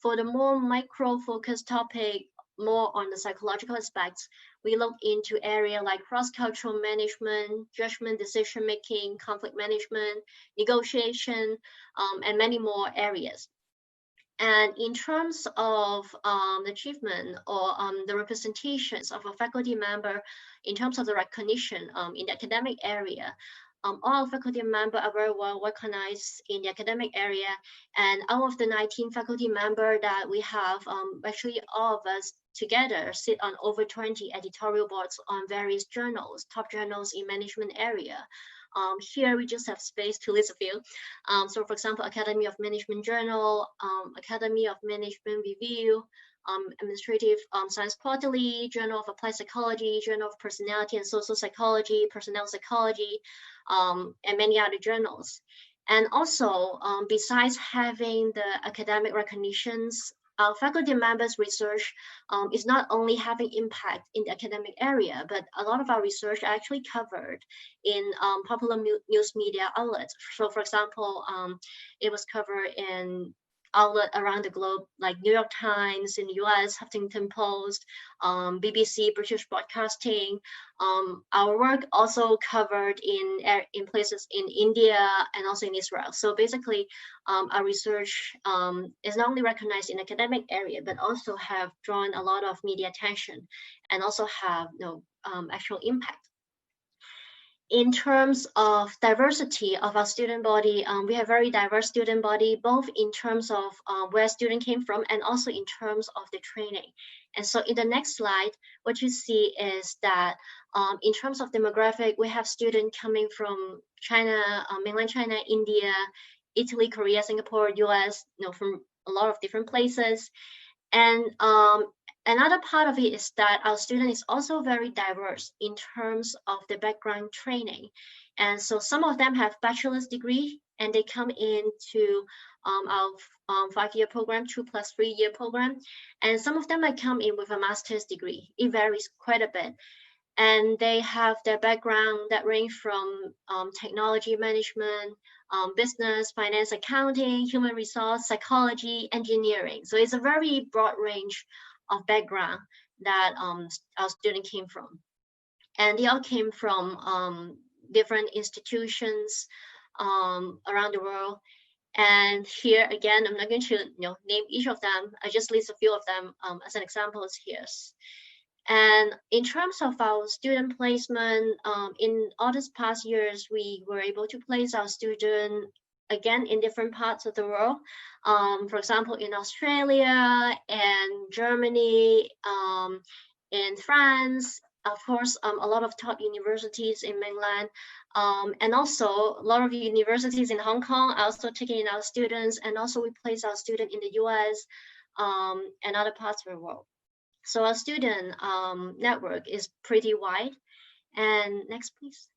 For the more micro-focused topic, more on the psychological aspects, we look into area like cross-cultural management, judgment, decision-making, conflict management, negotiation, and many more areas. And in terms of the achievement or the representations of a faculty member in terms of the recognition in the academic area, all faculty members are very well recognized in the academic area. And out of the 19 faculty members that we have, actually all of us together sit on over 20 editorial boards on various journals, top journals in management area. Here we just have space to list a few. So for example, Academy of Management Journal, Academy of Management Review, Administrative Science Quarterly, Journal of Applied Psychology, Journal of Personality and Social Psychology, Personnel Psychology, and many other journals. And also, besides having the academic recognitions, our faculty members' research is not only having impact in the academic area, but a lot of our research are actually covered in popular news media outlets. So for example, it was covered in outlets around the globe, like New York Times in the US, Huffington Post, BBC, British Broadcasting. Our work also covered in places in India and also in Israel. So basically, our research is not only recognized in academic area, but also have drawn a lot of media attention and also have actual impact. In terms of diversity of our student body, we have very diverse student body, both in terms of where student came from and also in terms of the training. And so in the next slide, what you see is that in terms of demographic, we have students coming from China, mainland China, India, Italy, Korea, Singapore, US, from a lot of different places. And another part of it is that our student is also very diverse in terms of the background training. And so some of them have bachelor's degree and they come into our 5-year program, 2+3 year program. And some of them might come in with a master's degree. It varies quite a bit. And they have their background that range from technology management, business, finance, accounting, human resource, psychology, engineering. So it's a very broad range of background that our student came from. And they all came from different institutions around the world. And here again, I'm not going to name each of them. I just list a few of them as an example here. And in terms of our student placement, in all these past years, we were able to place our student again in different parts of the world. For example, in Australia and Germany, in France, of course, a lot of top universities in mainland, and also a lot of universities in Hong Kong are also taking in our students, and also we place our students in the US and other parts of the world. So our student network is pretty wide. And next, please.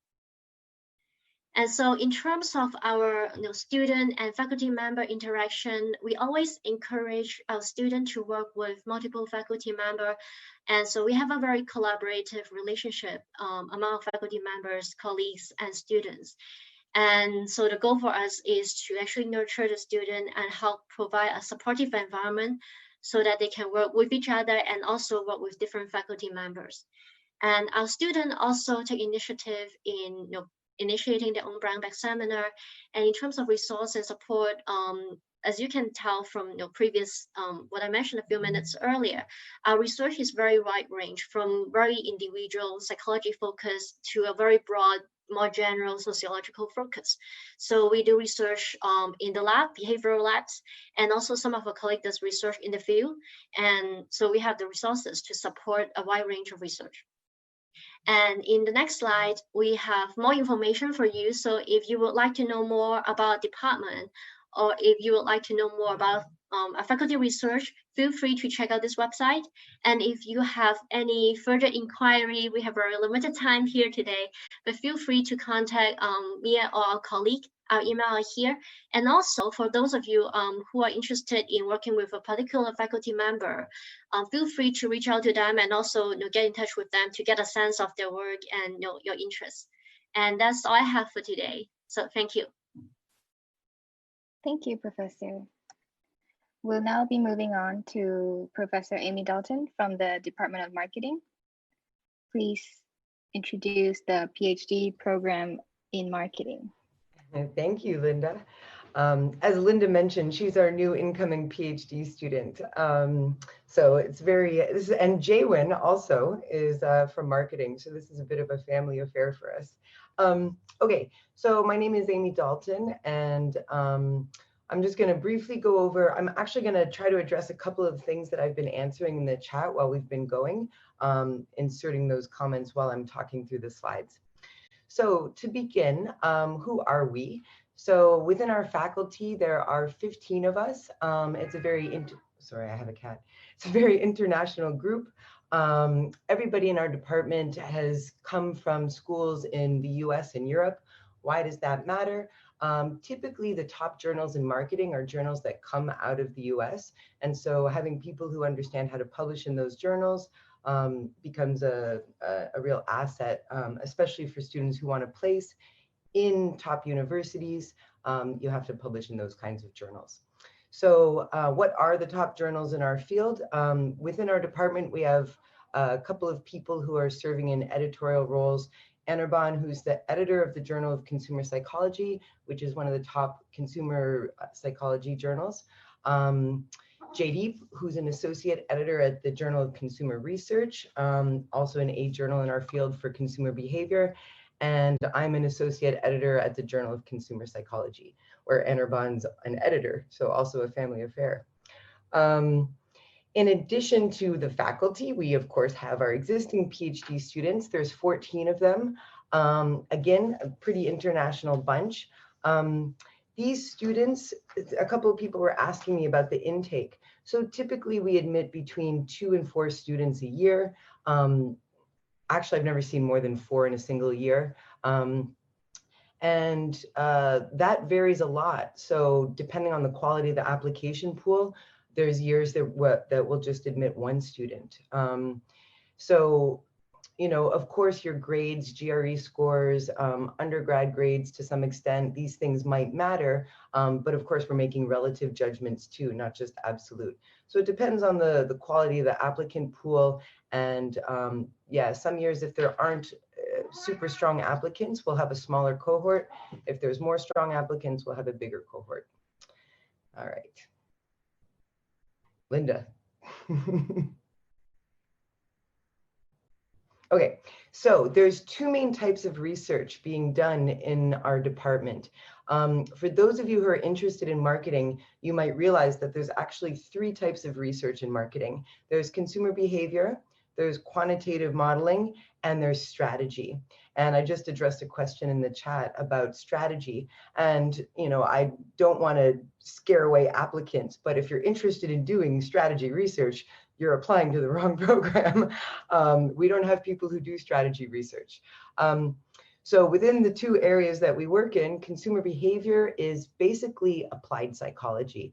And so in terms of our student and faculty member interaction, we always encourage our students to work with multiple faculty members. And so we have a very collaborative relationship among faculty members, colleagues, and students. And so the goal for us is to actually nurture the student and help provide a supportive environment so that they can work with each other and also work with different faculty members. And our students also take initiative in initiating their own brown bag seminar. And in terms of resource and support, as you can tell from previous what I mentioned a few minutes earlier, our research is very wide range, from very individual psychology focus to a very broad, more general sociological focus. So we do research in the lab, behavioral labs, and also some of our colleagues does research in the field. And so we have the resources to support a wide range of research. And in the next slide, we have more information for you. So if you would like to know more about department, or if you would like to know more about a faculty research, feel free to check out this website. And if you have any further inquiry, we have very limited time here today, but feel free to contact me or our colleague. Our email are here. And also for those of you who are interested in working with a particular faculty member, feel free to reach out to them and also get in touch with them to get a sense of their work and your interests. And that's all I have for today. So thank you. Thank you, Professor. We'll now be moving on to Professor Amy Dalton from the Department of Marketing. Please introduce the PhD program in marketing. Thank you, Linda. As Linda mentioned, she's our new incoming PhD student. So it's and Jaywin also is from marketing. So this is a bit of a family affair for us. Okay, so my name is Amy Dalton, and I'm just going to briefly go over, I'm actually going to try to address a couple of things that I've been answering in the chat while we've been going, inserting those comments while I'm talking through the slides. So to begin, who are we? So within our faculty, there are 15 of us. It's a very, sorry, I have a cat. It's a very international group. Everybody in our department has come from schools in the US and Europe. Why does that matter? Typically, the top journals in marketing are journals that come out of the US. And so having people who understand how to publish in those journals becomes a real asset, especially for students who want to place in top universities. You have to publish in those kinds of journals. So what are the top journals in our field? Within our department, we have a couple of people who are serving in editorial roles. Anirban, who's the editor of the Journal of Consumer Psychology, which is one of the top consumer psychology journals. Jaydeep, who's an associate editor at the Journal of Consumer Research, also an A journal in our field for consumer behavior. And I'm an associate editor at the Journal of Consumer Psychology, where Anirban's an editor, so also a family affair. In addition to the faculty, we of course have our existing PhD students. There's 14 of them. Again, a pretty international bunch. These students, a couple of people were asking me about the intake. So typically we admit between 2 and 4 students a year. Actually, I've never seen more than 4 in a single year. And that varies a lot. So depending on the quality of the application pool, there's years that will just admit 1 student. So, you know, of course, your grades, GRE scores, undergrad grades to some extent, these things might matter. But of course, we're making relative judgments too, not just absolute. So it depends on the quality of the applicant pool. And yeah, some years, if there aren't super strong applicants, we'll have a smaller cohort. If there's more strong applicants, we'll have a bigger cohort. All right. Linda. Okay, so there's 2 main types of research being done in our department. For those of you who are interested in marketing, you might realize that there's actually 3 types of research in marketing. There's consumer behavior, there's quantitative modeling, and there's strategy. And I just addressed a question in the chat about strategy. And, you know, I don't want to scare away applicants, but if you're interested in doing strategy research, you're applying to the wrong program. We don't have people who do strategy research. So within the two areas that we work in, consumer behavior is basically applied psychology.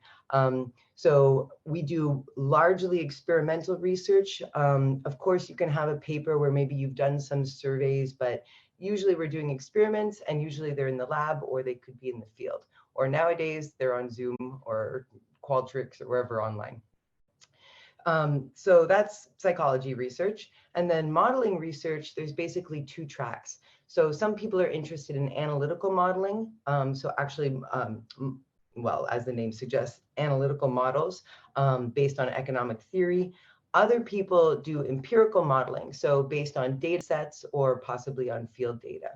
So we do largely experimental research. Of course, you can have a paper where maybe you've done some surveys, but usually we're doing experiments, and usually they're in the lab or they could be in the field. Or nowadays they're on Zoom or Qualtrics or wherever online. So that's psychology research. And then modeling research, there's basically two tracks. So some people are interested in analytical modeling. So actually, well, as the name suggests, analytical models based on economic theory. Other people do empirical modeling, so based on data sets or possibly on field data.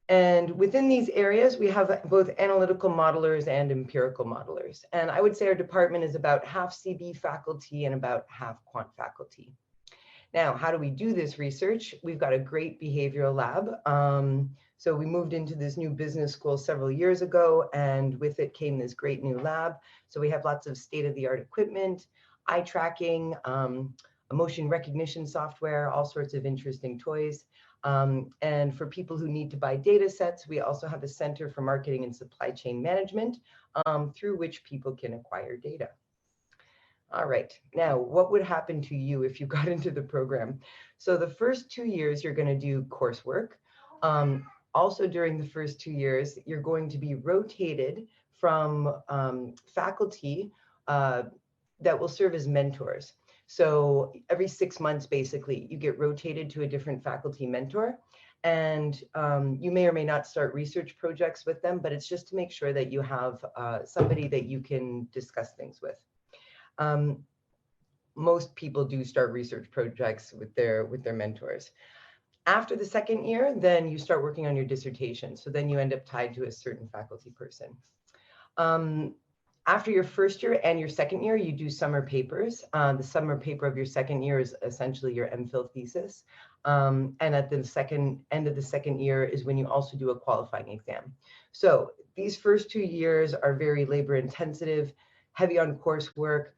And within these areas, we have both analytical modelers and empirical modelers. And I would say our department is about half CB faculty and about half quant faculty. Now, how do we do this research? We've got a great behavioral lab. So we moved into this new business school several years ago, and with it came this great new lab. So we have lots of state-of-the-art equipment, eye tracking, emotion recognition software, all sorts of interesting toys. And for people who need to buy data sets, we also have a Center for Marketing and Supply Chain Management through which people can acquire data. All right, now what would happen to you if you got into the program? So the first 2 years, you're going to do coursework. Also during the first 2 years, you're going to be rotated from faculty that will serve as mentors. So every 6 months, basically, you get rotated to a different faculty mentor, and you may or may not start research projects with them, but it's just to make sure that you have somebody that you can discuss things with. Most people do start research projects with their mentors. After the second year, then you start working on your dissertation. So then you end up tied to a certain faculty person. After your first year and your second year, you do summer papers. The summer paper of your second year is essentially your MPhil thesis. And at the end of the second year is when you also do a qualifying exam. So these first 2 years are very labor intensive, heavy on coursework,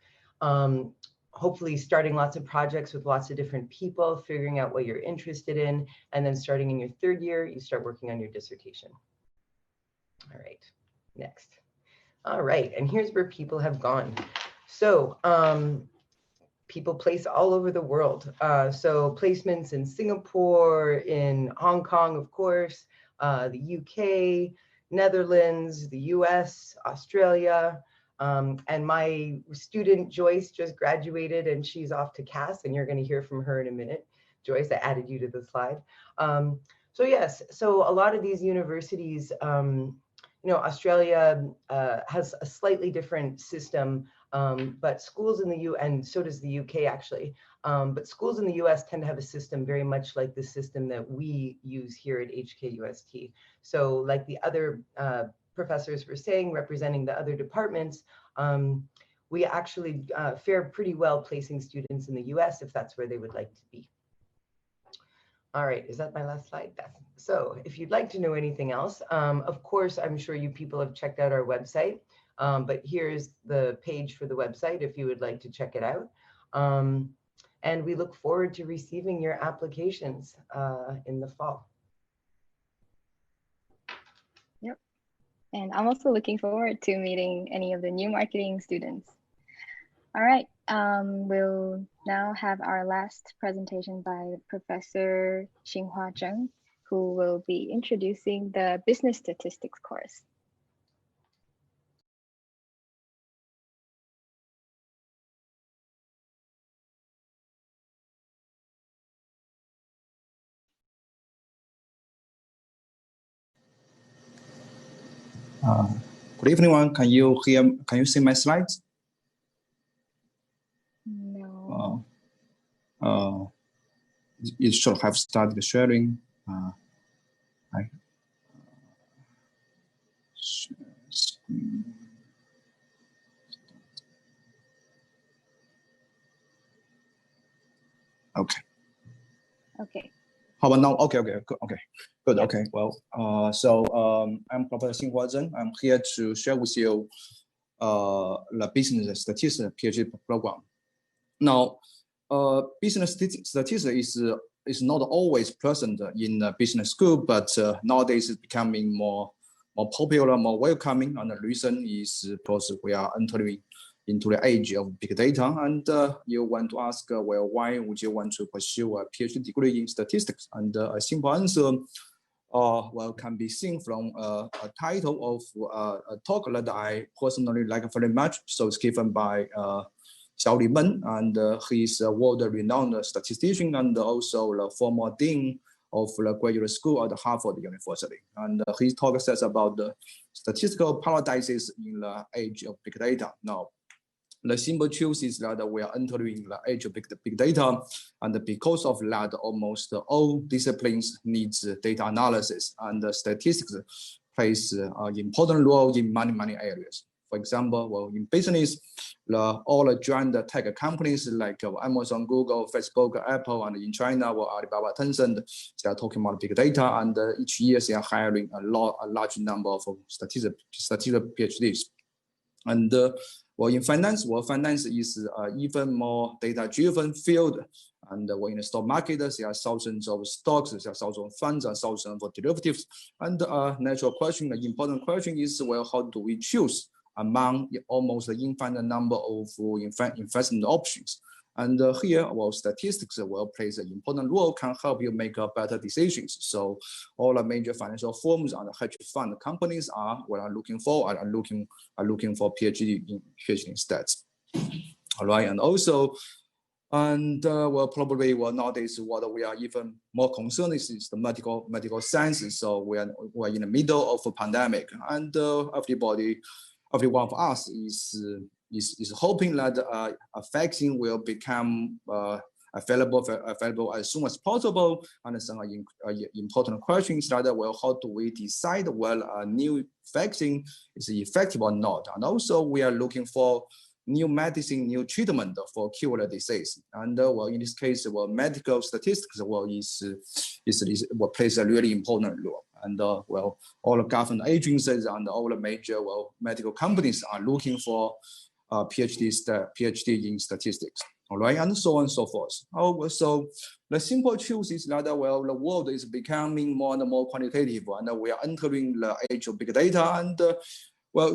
hopefully starting lots of projects with lots of different people, figuring out what you're interested in. And then starting in your third year, you start working on your dissertation. All right, next. All right, and here's where people have gone. So people place all over the world. So placements in Singapore, in Hong Kong, of course, the UK, Netherlands, the US, Australia. And my student Joyce just graduated and she's off to CAS, and you're going to hear from her in a minute. Joyce, I added you to the slide. So yes, so a lot of these universities, you know, Australia has a slightly different system, but schools in the US, and so does the UK actually, but schools in the US tend to have a system very much like the system that we use here at HKUST. So like the other professors were saying, representing the other departments, we actually fare pretty well placing students in the US if that's where they would like to be. All right, is that my last slide? So if you'd like to know anything else, of course, I'm sure you people have checked out our website, but here's the page for the website if you would like to check it out. And we look forward to receiving your applications in the fall. Yep. And I'm also looking forward to meeting any of the new marketing students. All right, we'll now have our last presentation by Professor Xinhua Zheng, who will be introducing the business statistics course. Good evening, everyone. Can you see my slides? No. You should have started sharing. Okay. Okay. How about now? Okay. Good. Okay. Well, I'm Professor Xinhua Zheng. I'm here to share with you the business statistics PhD program. Now, business statistics is is not always present in business school, but nowadays it's becoming more popular, more welcoming. And the reason is because we are entering into the age of big data, and you want to ask, well, why would you want to pursue a PhD degree in statistics? And a simple answer, well, can be seen from a title of a talk that I personally like very much. So it's given by Xiaoli Men, and he's a world-renowned statistician and also the former dean of the graduate school at Harvard University. And his talk says about the statistical paradises in the age of big data. Now, the simple truth is that we are entering the age of big data, and because of that, almost all disciplines needs data analysis, and statistics plays an important role in many areas. For example, well, in business, all the giant tech companies like Amazon, Google, Facebook, Apple, and in China, well, Alibaba, Tencent, they are talking about big data, and each year they are hiring a large number of statistical PhDs. And well, in finance, well, finance is even more data-driven field. And well, in the stock market, there are thousands of stocks, there are thousands of funds, and thousands of derivatives. And natural question, the important question is, well, how do we choose among almost an infinite number of investment options? And here, well, statistics will play an important role, can help you make better decisions. So all the major financial firms and hedge fund companies are looking for PhD in stats. All right, and also, and well, probably nowadays what we are even more concerned is the medical sciences. So we are in the middle of a pandemic, and every one of us is hoping that a vaccine will become available as soon as possible. And some important questions that, well, how do we decide whether a new vaccine is effective or not? And also we are looking for new medicine, new treatment for cure the disease. And well, in this case, well, medical statistics plays a really important role. And well, all the government agencies and all the major medical companies are looking for PhD in statistics, all right, and so on and so forth. So the simple truth is that, well, the world is becoming more and more quantitative, and we are entering the age of big data. And well,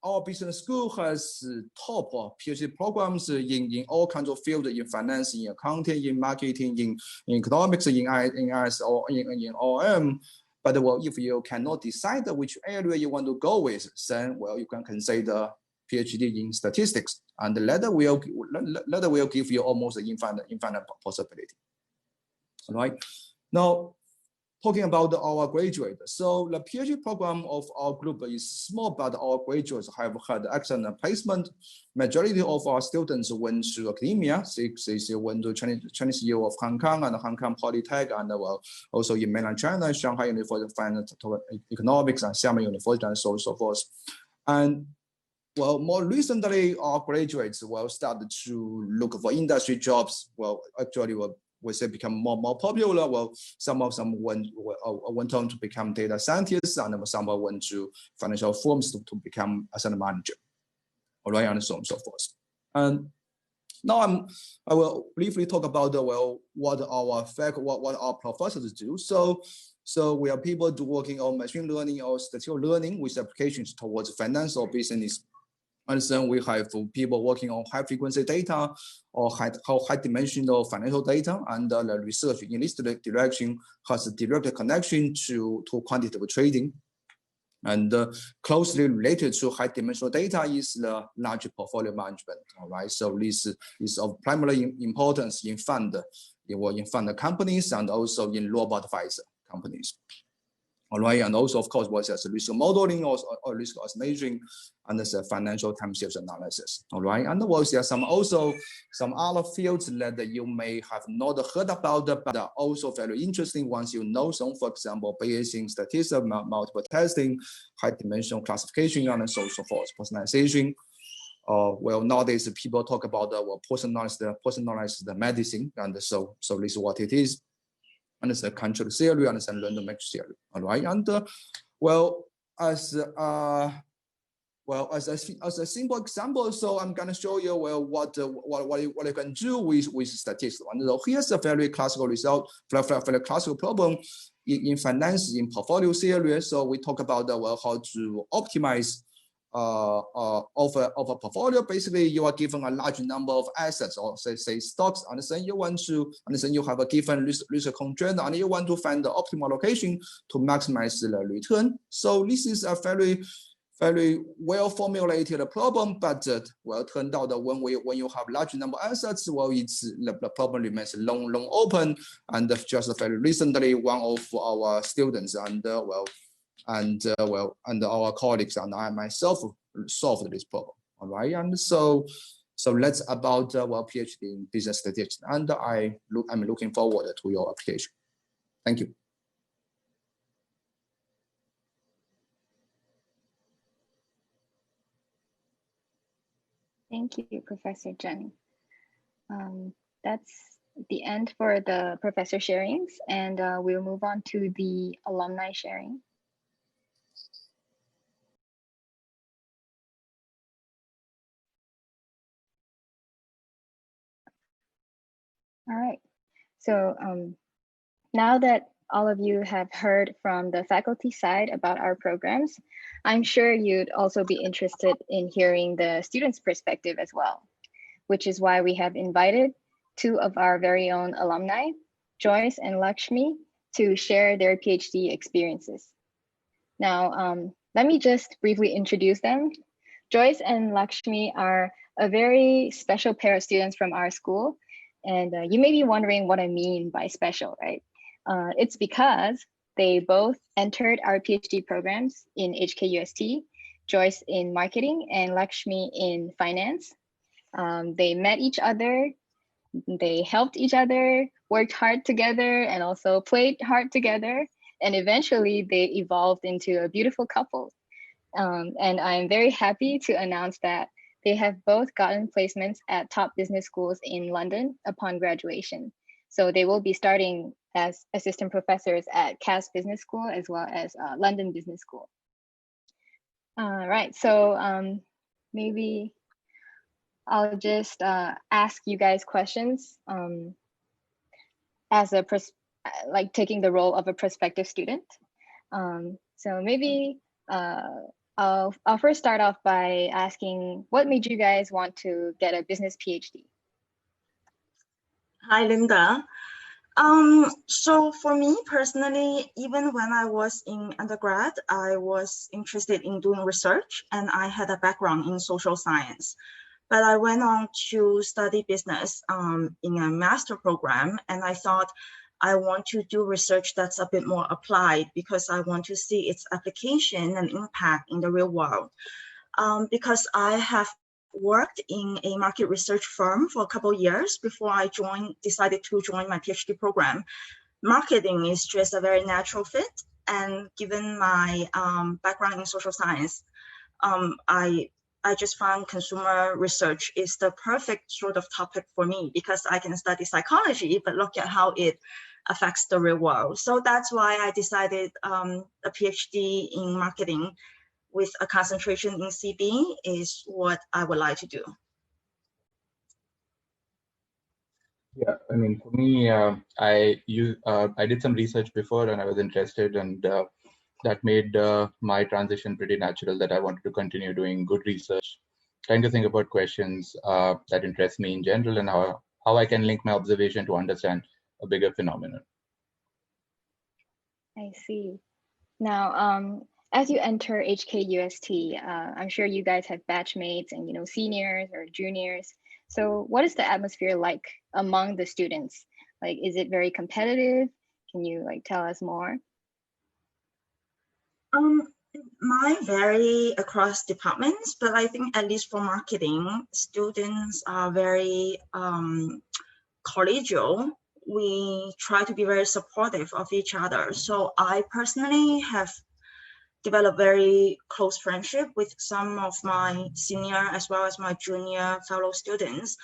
our business school has top PhD programs in all kinds of fields, in finance, in accounting, in marketing, in economics, in IS or in OM. But well, if you cannot decide which area you want to go with, then well, you can consider PhD in statistics, and the latter will give you almost an infinite possibility. All right. Now, talking about our graduates, so the PhD program of our group is small, but our graduates have had excellent placement. Majority of our students went to academia. Six went to Chinese U of Hong Kong and Hong Kong Polytech, and well, also in mainland China, Shanghai University of Finance Economics, and Xiamen University, and so on and so forth. And well, more recently, our graduates will start to look for industry jobs. Well, actually, we say become more popular. Well, some of them went on to become data scientists, and some went to financial firms to become asset manager. All right, and so on and so forth. And now I will briefly talk about what our professors do. So we are people working on machine learning or statistical learning with applications towards finance or business. And then we have people working on high frequency data or high dimensional financial data, and the research in this direction has a direct connection to quantitative trading. And closely related to high dimensional data is the large portfolio management. All right, so this is of primary importance in fund companies and also in robot advisor companies. All right, and also, of course, there's risk modeling or risk estimation, and there's a financial time series analysis. All right, and there's some other fields that you may have not heard about, but are also very interesting once you know some. For example, Bayesian statistics, multiple testing, high dimensional classification, and so on and so forth, personalization. Well, nowadays people talk about personalized medicine, and so this is what it is. And it's a control theory, and it's a random matrix theory. All right, and well, as well, as a simple example, so I'm going to show you well what you can do with statistics. And so here's a very classical result, very classical problem in finance in portfolio theory. So we talk about well how to optimize of a portfolio. Basically, you are given a large number of assets, or say stocks, and then you want to, and then you have a given risk constraint, and you want to find the optimal location to maximize the return. So this is a very well formulated problem, but well, turned out that when you have large number of assets, well, the problem remains long open. And just very recently, one of our students and our colleagues and I myself solved this problem. All right, and so that's about well, PhD in business statistics, and I'm looking forward to your application. Thank you. Thank you, Professor Chen. That's the end for the professor sharings, and we'll move on to the alumni sharing. All right, so now that all of you have heard from the faculty side about our programs, I'm sure you'd also be interested in hearing the students' perspective as well, which is why we have invited two of our very own alumni, Joyce and Lakshmi, to share their PhD experiences. Now, let me just briefly introduce them. Joyce and Lakshmi are a very special pair of students from our school. And you may be wondering what I mean by special, right? It's because they both entered our PhD programs in HKUST, Joyce in marketing and Lakshmi in finance. They met each other, they helped each other, worked hard together, and also played hard together. And eventually they evolved into a beautiful couple. And I'm very happy to announce that they have both gotten placements at top business schools in London upon graduation. So they will be starting as assistant professors at HKUST Business School as well as London Business School. All right, so maybe I'll just ask you guys questions as a like taking the role of a prospective student. So maybe I'll first start off by asking, what made you guys want to get a business PhD? Hi, Linda. So for me personally, even when I was in undergrad, I was interested in doing research, and I had a background in social science. But I went on to study business in a master program, and I thought I want to do research that's a bit more applied because I want to see its application and impact in the real world. Because I have worked in a market research firm for a couple of years before I decided to join my PhD program. Marketing is just a very natural fit, and given my background in social science, I just found consumer research is the perfect sort of topic for me because I can study psychology, but look at how it affects the real world. So that's why I decided a PhD in marketing with a concentration in CB is what I would like to do. Yeah, I mean, for me, I did some research before and I was interested, and that made my transition pretty natural, that I wanted to continue doing good research, trying to think about questions that interest me in general and how I can link my observation to understand a bigger phenomenon. I see. Now, as you enter HKUST, I'm sure you guys have batchmates and seniors or juniors. So what is the atmosphere like among the students? Like, is it very competitive? Can you tell us more? Mine vary across departments, but I think at least for marketing, students are very collegial. We try to be very supportive of each other. So I personally have developed very close friendship with some of my senior as well as my junior fellow students.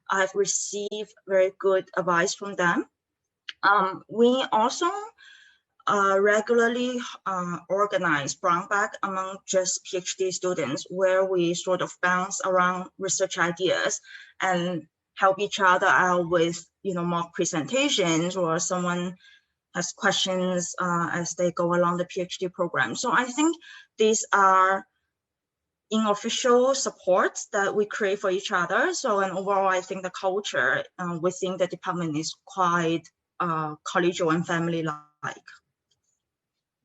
I've received very good advice from them. We also regularly organize brown bag among just PhD students, where we sort of bounce around research ideas and help each other out with, mock presentations, or someone has questions as they go along the PhD program. So I think these are unofficial supports that we create for each other. So, and overall, I think the culture within the department is quite collegial and family-like.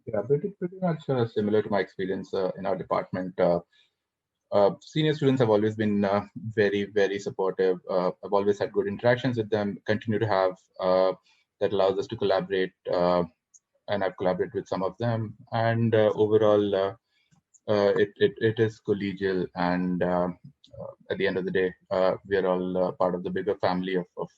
Yeah, pretty much similar to my experience in our department. Senior students have always been very, very supportive. I've always had good interactions with them, continue to have, that allows us to collaborate, and I've collaborated with some of them. And overall, it is collegial, and at the end of the day, we are all part of the bigger family of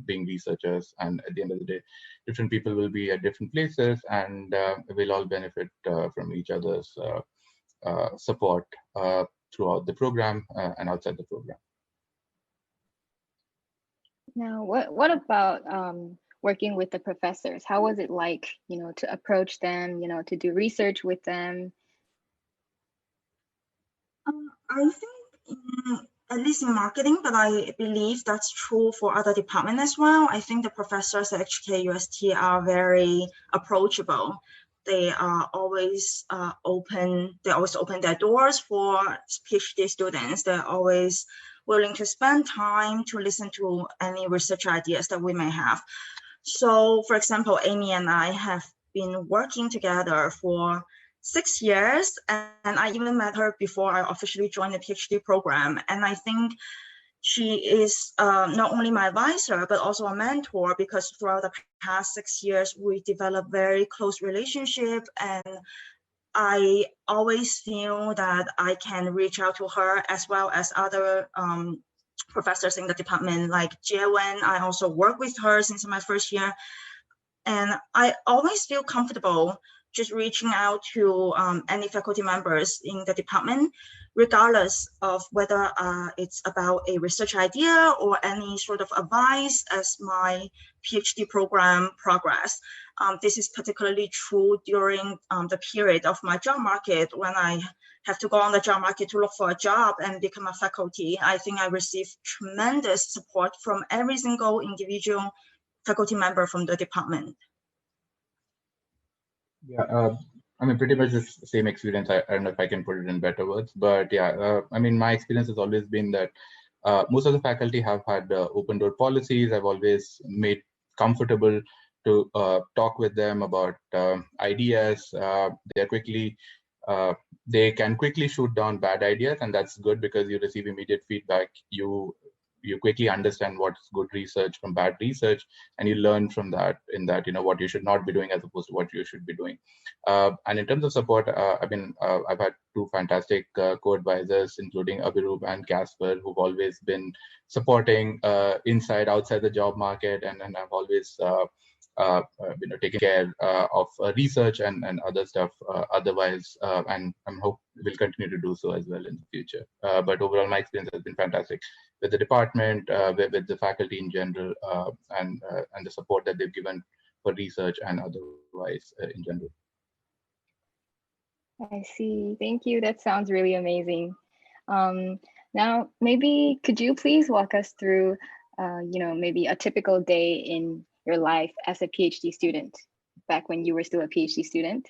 being researchers. And at the end of the day, different people will be at different places, and we'll all benefit from each other's support throughout the program and outside the program. Now, what about working with the professors? How was it like, to approach them, to do research with them? I think at least in marketing, but I believe that's true for other departments as well. I think the professors at HKUST are very approachable. They are always open. They always open their doors for PhD students. They're always willing to spend time to listen to any research ideas that we may have. So, for example, Amy and I have been working together for 6 years, and I even met her before I officially joined the PhD program. And I think she is not only my advisor, but also a mentor, because throughout the past 6 years, we developed very close relationship, and I always feel that I can reach out to her as well as other professors in the department, like Jae-Wen. I also work with her since my first year, and I always feel comfortable just reaching out to any faculty members in the department, regardless of whether it's about a research idea or any sort of advice as my PhD program progress. This is particularly true during the period of my job market, when I have to go on the job market to look for a job and become a faculty. I think I received tremendous support from every single individual faculty member from the department. Yeah, I mean, pretty much the same experience. I don't know if I can put it in better words, but yeah, I mean, my experience has always been that most of the faculty have had open door policies. I've always made comfortable to talk with them about ideas. They can quickly shoot down bad ideas, and that's good because you receive immediate feedback. You quickly understand what's good research from bad research, and you learn from that, what you should not be doing as opposed to what you should be doing. And in terms of support, I've had two fantastic co-advisors, including Abhirup and Casper, who've always been supporting inside, outside the job market, and I've always taking care of research and other stuff otherwise, and I hope we'll continue to do so as well in the future. But overall, my experience has been fantastic with the department, with the faculty in general, and the support that they've given for research and otherwise in general. I see. Thank you. That sounds really amazing. Now, maybe could you please walk us through, maybe a typical day in your life as a PhD student, back when you were still a PhD student?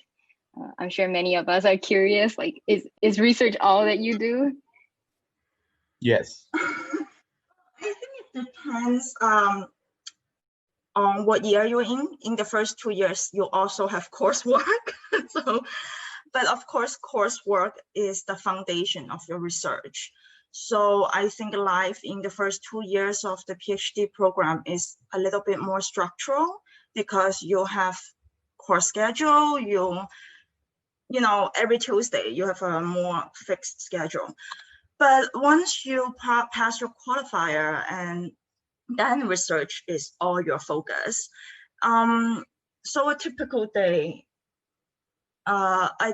I'm sure many of us are curious, like, is research all that you do? Yes. I think it depends on what year you're in. In the first 2 years, you also have coursework. But of course, coursework is the foundation of your research. So I think life in the first 2 years of the PhD program is a little bit more structural, because you have course schedule, every Tuesday you have a more fixed schedule. But once you pass your qualifier, and then research is all your focus. So a typical day, I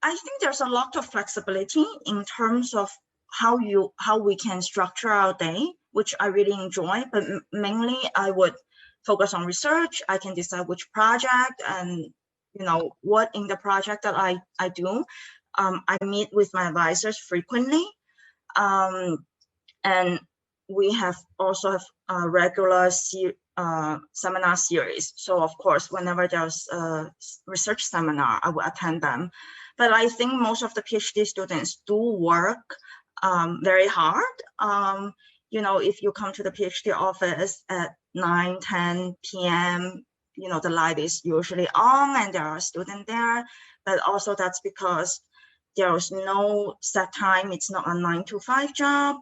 think there's a lot of flexibility in terms of how we can structure our day, which I really enjoy. But mainly, I would focus on research. I can decide which project and what in the project that I do. I meet with my advisors frequently, and we also have a regular seminar series. So of course, whenever there's a research seminar, I will attend them. But I think most of the PhD students do work very hard. If you come to the PhD office at 9, 10 p.m., the light is usually on and there are students there. But also that's because there is no set time. It's not a 9 to 5 job.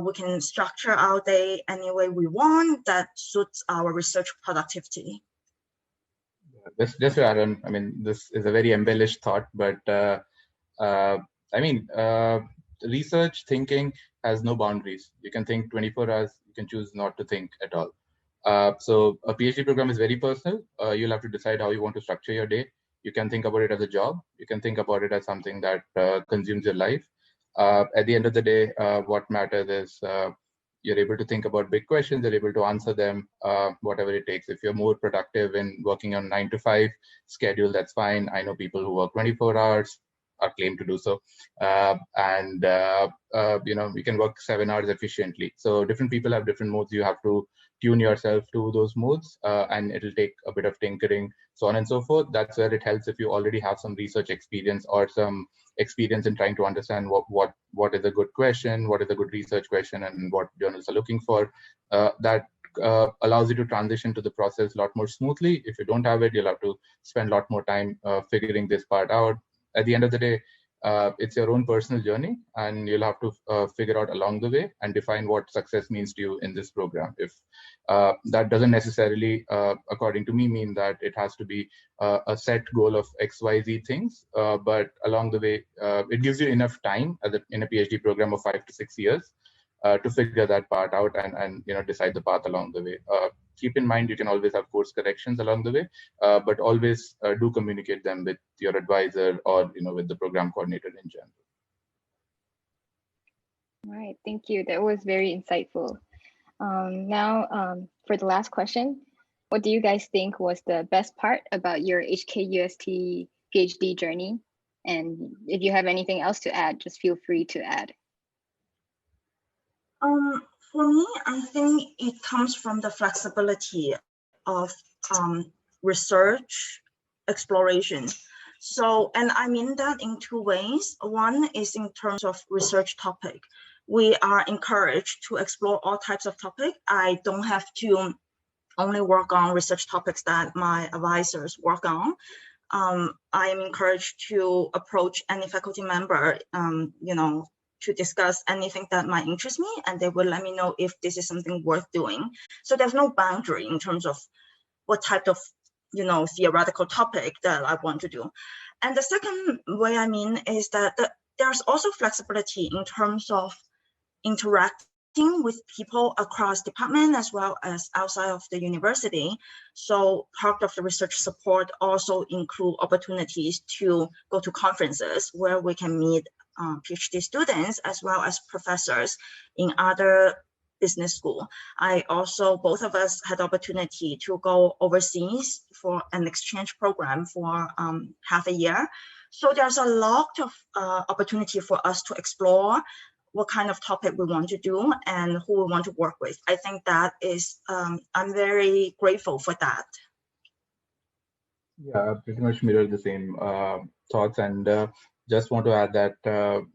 We can structure our day any way we want that suits our research productivity. Just to add on, I mean, this is a very embellished thought, but research thinking has no boundaries. You can think 24 hours, you can choose not to think at all. So a PhD program is very personal. You'll have to decide how you want to structure your day. You can think about it as a job. You can think about it as something that consumes your life. At the end of the day, what matters is you're able to think about big questions, you're able to answer them, whatever it takes. If you're more productive in working on 9 to 5 schedule, that's fine. I know people who work 24 hours are claimed to do so. You can work 7 hours efficiently. So different people have different modes. You have to tune yourself to those modes, and it'll take a bit of tinkering, so on and so forth. That's where it helps if you already have some research experience or some experience in trying to understand what is a good question, what is a good research question, and what journals are looking for. That allows you to transition to the process a lot more smoothly. If you don't have it, you'll have to spend a lot more time figuring this part out. At the end of the day, it's your own personal journey, and you'll have to figure out along the way and define what success means to you in this program. If that doesn't necessarily, according to me, mean that it has to be a set goal of XYZ things, but along the way, it gives you enough time in a PhD program of 5 to 6 years to figure that part out and decide the path along the way. Keep in mind, you can always have course corrections along the way, but always do communicate them with your advisor or with the program coordinator in general. All right, thank you. That was very insightful. Now, for the last question, what do you guys think was the best part about your HKUST PhD journey? And if you have anything else to add, just feel free to add. For me, I think it comes from the flexibility of research exploration. So, and I mean that in 2 ways. One is in terms of research topic. We are encouraged to explore all types of topics. I don't have to only work on research topics that my advisors work on. I am encouraged to approach any faculty member, to discuss anything that might interest me, and they will let me know if this is something worth doing. So there's no boundary in terms of what type of, theoretical topic that I want to do. And the second way I mean is that there's also flexibility in terms of interacting with people across department as well as outside of the university. So part of the research support also include opportunities to go to conferences where we can meet PhD students as well as professors in other business school. Both of us had opportunity to go overseas for an exchange program for half a year. So there's a lot of opportunity for us to explore what kind of topic we want to do and who we want to work with. I think that is, I'm very grateful for that. Yeah, pretty much mirror the same thoughts, and just want to add that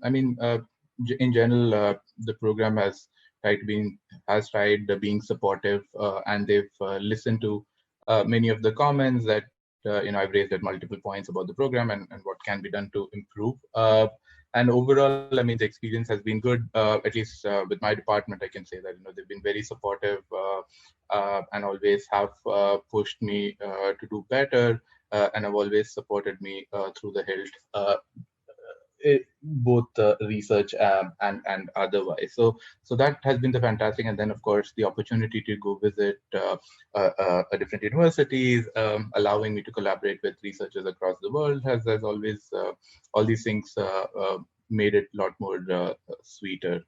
in general, the program has tried being supportive, and they've listened to many of the comments that I've raised at multiple points about the program and what can be done to improve. And overall, the experience has been good. At least with my department, I can say that they've been very supportive and always have pushed me to do better, and have always supported me through the hilt. Both research and otherwise. So that has been the fantastic. And then of course the opportunity to go visit different universities, allowing me to collaborate with researchers across the world has always, all these things made it a lot more sweeter.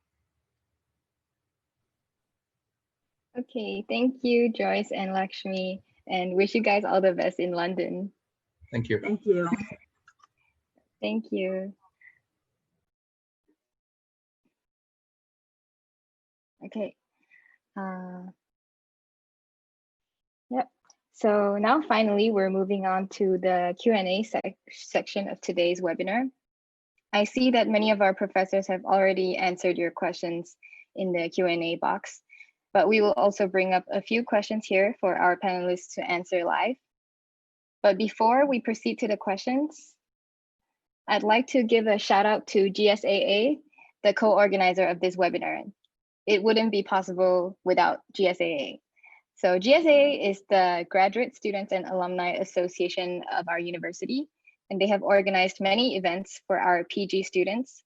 Okay, thank you, Joyce and Lakshmi, and wish you guys all the best in London. Thank you. Thank you. Thank you. Okay. Yep. So now finally, we're moving on to the Q&A section of today's webinar. I see that many of our professors have already answered your questions in the Q&A box, but we will also bring up a few questions here for our panelists to answer live. But before we proceed to the questions, I'd like to give a shout out to GSAA, the co-organizer of this webinar. It wouldn't be possible without GSAA. So GSAA is the Graduate Students and Alumni Association of our university, and they have organized many events for our PG students.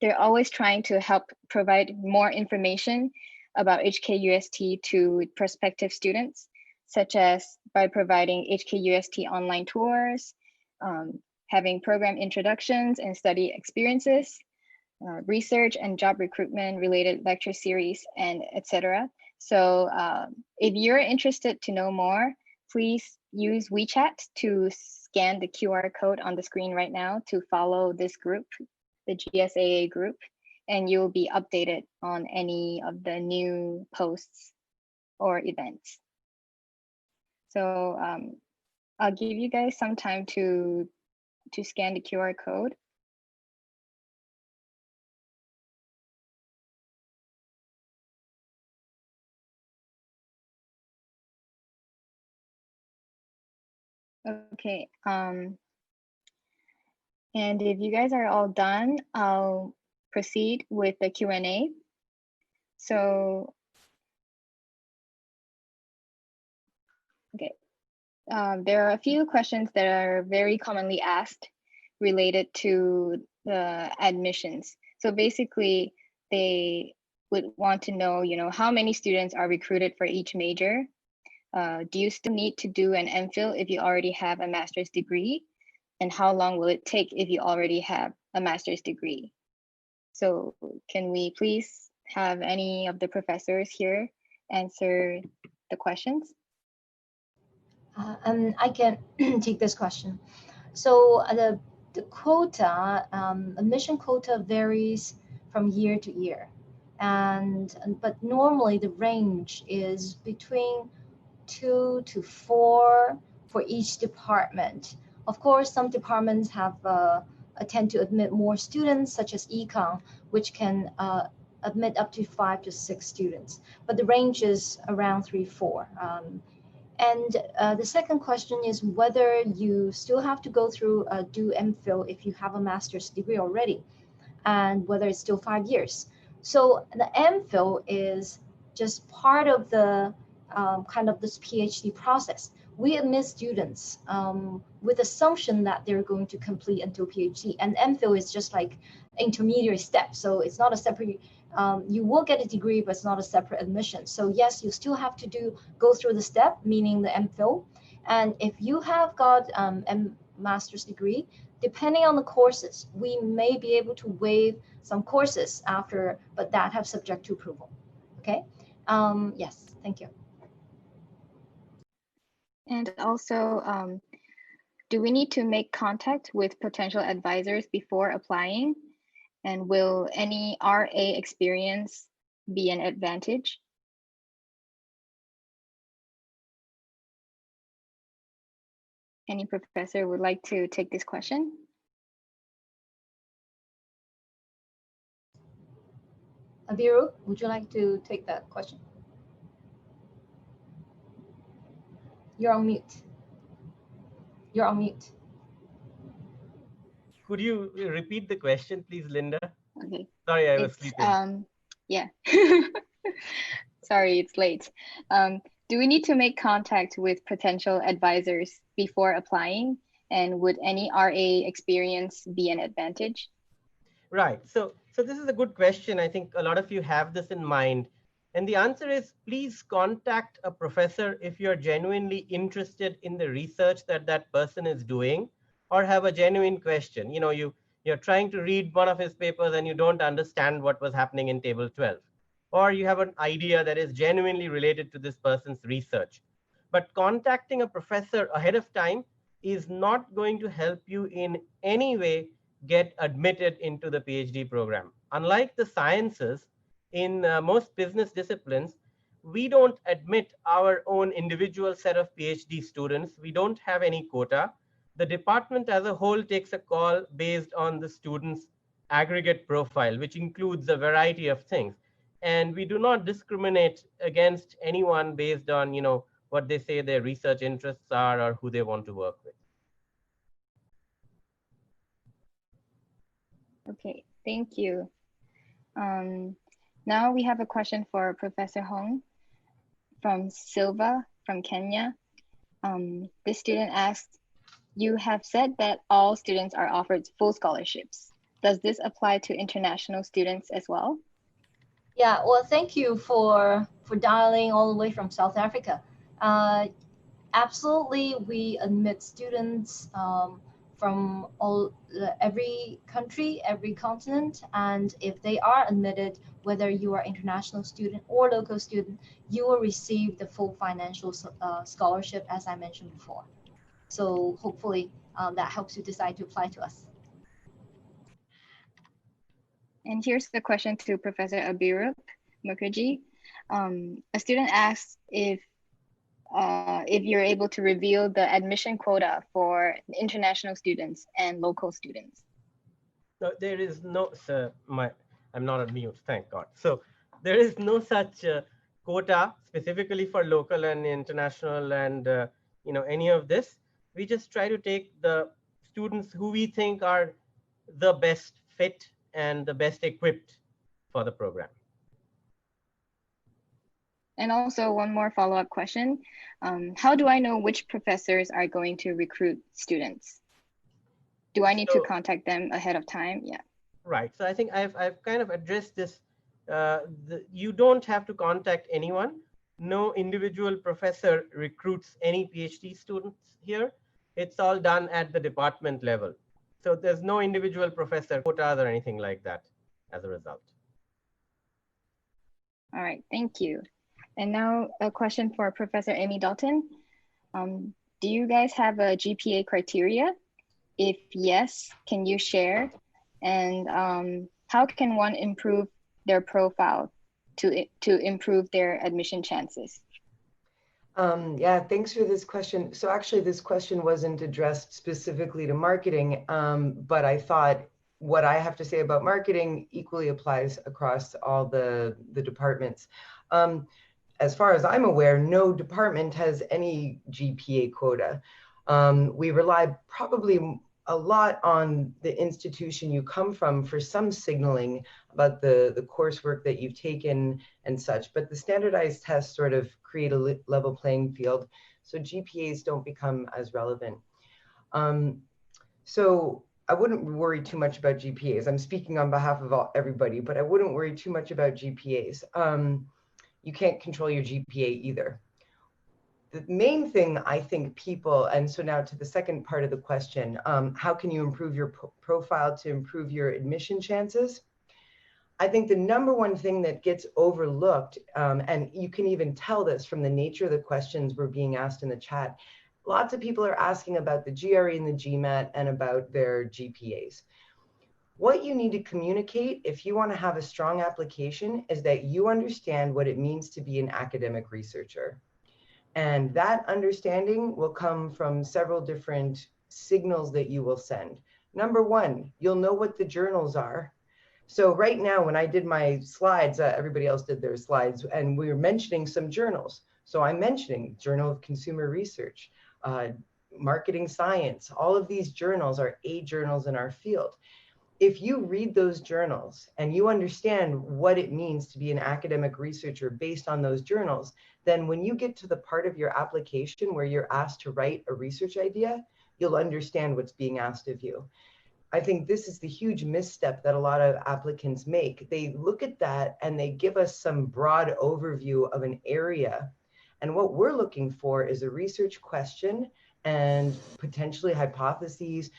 They're always trying to help provide more information about HKUST to prospective students, such as by providing HKUST online tours, having program introductions and study experiences, research and job recruitment related lecture series, and etc. So if you're interested to know more, please use WeChat to scan the QR code on the screen right now to follow this group, the GSAA group, and you'll be updated on any of the new posts or events. So I'll give you guys some time to scan the QR code. Okay, and if you guys are all done, I'll proceed with the Q&A. So, okay, there are a few questions that are very commonly asked related to the admissions. So basically, they would want to know, how many students are recruited for each major? Do you still need to do an MPhil if you already have a master's degree? And how long will it take if you already have a master's degree? So can we please have any of the professors here answer the questions? I can take this question. So the quota, admission quota varies from year to year. But normally the range is between 2 to 4 for each department. Of course, some departments have tend to admit more students, such as econ, which can admit up to 5 to 6 students. But the range is around 3-4. The second question is whether you still have to go through do MPhil if you have a master's degree already, and whether it's still 5 years. So the MPhil is just part of the kind of this PhD process. We admit students with assumption that they're going to complete until PhD, and MPhil is just like intermediary step. So it's not a separate, you will get a degree, but it's not a separate admission. So yes, you still have to go through the step, meaning the MPhil. And if you have got a master's degree, depending on the courses, we may be able to waive some courses after, but that have subject to approval. Okay. Yes, thank you. And also, do we need to make contact with potential advisors before applying? And will any RA experience be an advantage? Any professor would like to take this question? Abiru, would you like to take that question? You're on mute. You're on mute. Could you repeat the question, please, Linda? Okay. Sorry, I was sleeping. Yeah. Sorry, it's late. Do we need to make contact with potential advisors before applying? And would any RA experience be an advantage? Right. So this is a good question. I think a lot of you have this in mind. And the answer is, please contact a professor if you're genuinely interested in the research that that person is doing, or have a genuine question. You're trying to read one of his papers and you don't understand what was happening in table 12. or you have an idea that is genuinely related to this person's research. But contacting a professor ahead of time is not going to help you in any way get admitted into the PhD program. Unlike the sciences, in most business disciplines, we don't admit our own individual set of PhD students. We don't have any quota. The department as a whole takes a call based on the student's aggregate profile, which includes a variety of things. And we do not discriminate against anyone based on, what they say their research interests are or who they want to work with. Okay, thank you. Now we have a question for Professor Hong from Silva from Kenya. This student asked, you have said that all students are offered full scholarships. Does this apply to international students as well? Yeah, well, thank you for dialing all the way from South Africa. Absolutely, we admit students from every country, every continent, and if they are admitted, whether you are international student or local student, you will receive the full financial scholarship, as I mentioned before. So hopefully that helps you decide to apply to us. And here's the question to Professor Abhirup Mukherjee. A student asks if you're able to reveal the admission quota for international students and local students. No, there is no, sir, I'm not on mute, thank God. So there is no such quota specifically for local and international and any of this. We just try to take the students who we think are the best fit and the best equipped for the program. And also one more follow-up question. How do I know which professors are going to recruit students? Do I need to contact them ahead of time? Yeah. Right, so I think I've kind of addressed this. You don't have to contact anyone. No individual professor recruits any PhD students here. It's all done at the department level. So there's no individual professor quotas or anything like that as a result. All right, thank you. And now a question for Professor Amy Dalton. Do you guys have a GPA criteria? If yes, can you share? And how can one improve their profile to improve their admission chances? Yeah, thanks for this question. So actually this question wasn't addressed specifically to marketing, but I thought what I have to say about marketing equally applies across all the departments. As far as I'm aware, no department has any GPA quota. We rely probably a lot on the institution you come from for some signaling about the coursework that you've taken and such, but the standardized tests sort of create a level playing field, so GPAs don't become as relevant. So I wouldn't worry too much about GPAs. I'm speaking on behalf of everybody, but I wouldn't worry too much about GPAs. You can't control your GPA either. The main thing I think people, and so now to the second part of the question, how can you improve your profile to improve your admission chances? I think the number one thing that gets overlooked, and you can even tell this from the nature of the questions we're being asked in the chat, lots of people are asking about the GRE and the GMAT and about their GPAs. What you need to communicate if you want to have a strong application is that you understand what it means to be an academic researcher. And that understanding will come from several different signals that you will send. Number one, you'll know what the journals are. So right now, when I did my slides, everybody else did their slides, and we were mentioning some journals. So I'm mentioning Journal of Consumer Research, Marketing Science. All of these journals are A journals in our field. If you read those journals and you understand what it means to be an academic researcher based on those journals, then when you get to the part of your application where you're asked to write a research idea, you'll understand what's being asked of you. I think this is the huge misstep that a lot of applicants make. They look at that and they give us some broad overview of an area. And what we're looking for is a research question and potentially hypotheses,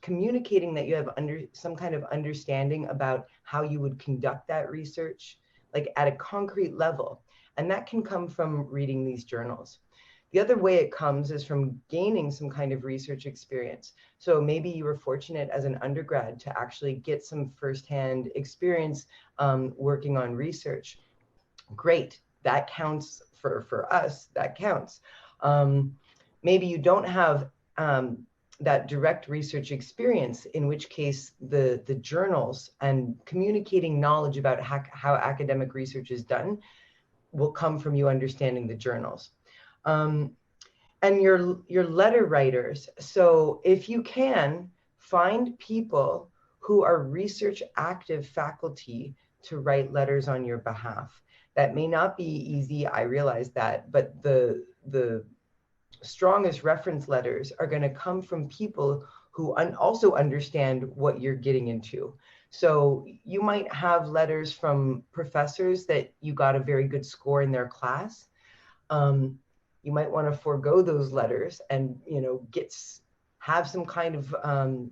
communicating that you have some kind of understanding about how you would conduct that research. like at a concrete level. And that can come from reading these journals. The other way it comes is from gaining some kind of research experience. So maybe you were fortunate as an undergrad to actually get some firsthand experience working on research. Great, that counts for us, that counts. Maybe you don't have that direct research experience, in which case the journals and communicating knowledge about how academic research is done will come from you understanding the journals. And your letter writers. So if you can, find people who are research active faculty to write letters on your behalf. That may not be easy, I realize that, but the strongest reference letters are going to come from people who also understand what you're getting into. So you might have letters from professors that you got a very good score in their class. You might want to forego those letters and, you know, have some kind of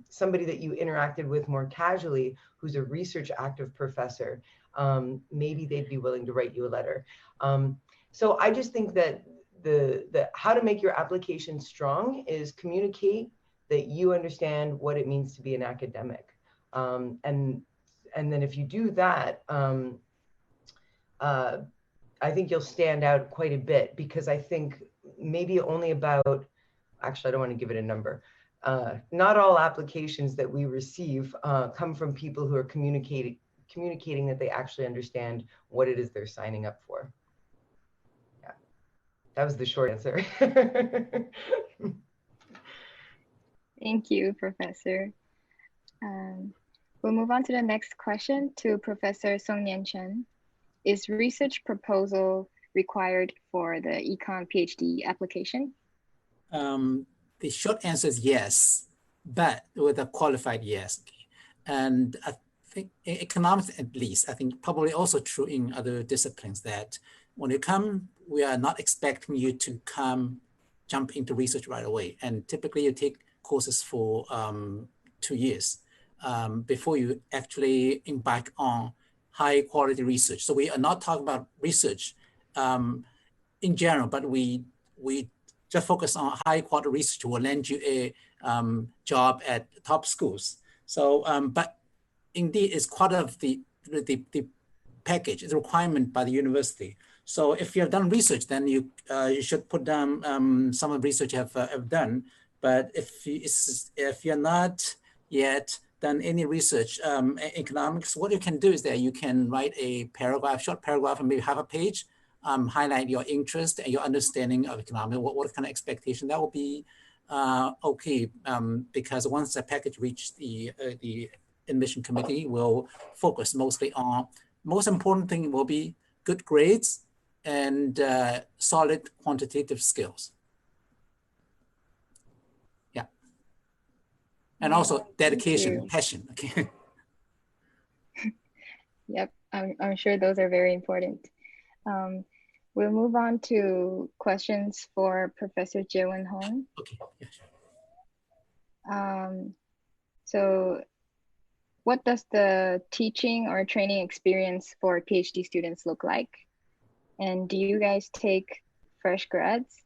somebody that you interacted with more casually who's a research active professor. Maybe they'd be willing to write you a letter. So I just think that the how to make your application strong is communicate that you understand what it means to be an academic. And then if you do that, I think you'll stand out quite a bit, because I think maybe only about, actually, I don't want to give it a number. Not all applications that we receive come from people who are communicating that they actually understand what it is they're signing up for. Yeah, that was the short answer. Thank you, Professor. We'll move on to the next question to Professor Song-Nian Chen. Is research proposal required for the econ PhD application? The short answer is yes, but with a qualified yes. And I think in economics, at least, I think probably also true in other disciplines, that when you come, we are not expecting you to jump into research right away. And typically you take courses for 2 years before you actually embark on high quality research. So we are not talking about research in general, but we just focus on high quality research will land you a job at top schools. So, but indeed it's part of the package, it's a requirement by the university. So if you have done research, then you should put down some of the research you have done. But if you're not yet done any research in economics, what you can do is that you can write a paragraph, short paragraph, and maybe half a page, highlight your interest and your understanding of economics, what kind of expectation. That will be okay, because once the package reaches the admission committee, will focus mostly on, most important thing will be good grades and solid quantitative skills. And also dedication, passion. Okay. Yep, I'm sure those are very important. We'll move on to questions for Professor Jae-Won Hong. Okay. Yeah, sure. So what does the teaching or training experience for PhD students look like? And do you guys take fresh grads?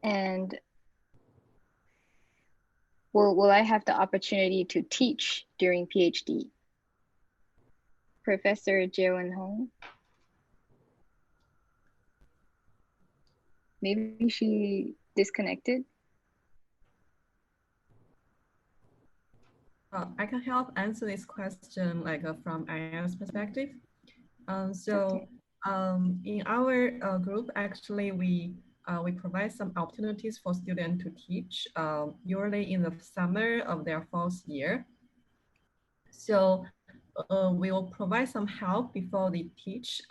And will I have the opportunity to teach during PhD? Professor Jae-Won Hong. Maybe she disconnected. I can help answer this question from IA's perspective. In our group, actually, we provide some opportunities for students to teach, usually in the summer of their fourth year. So we will provide some help before they teach.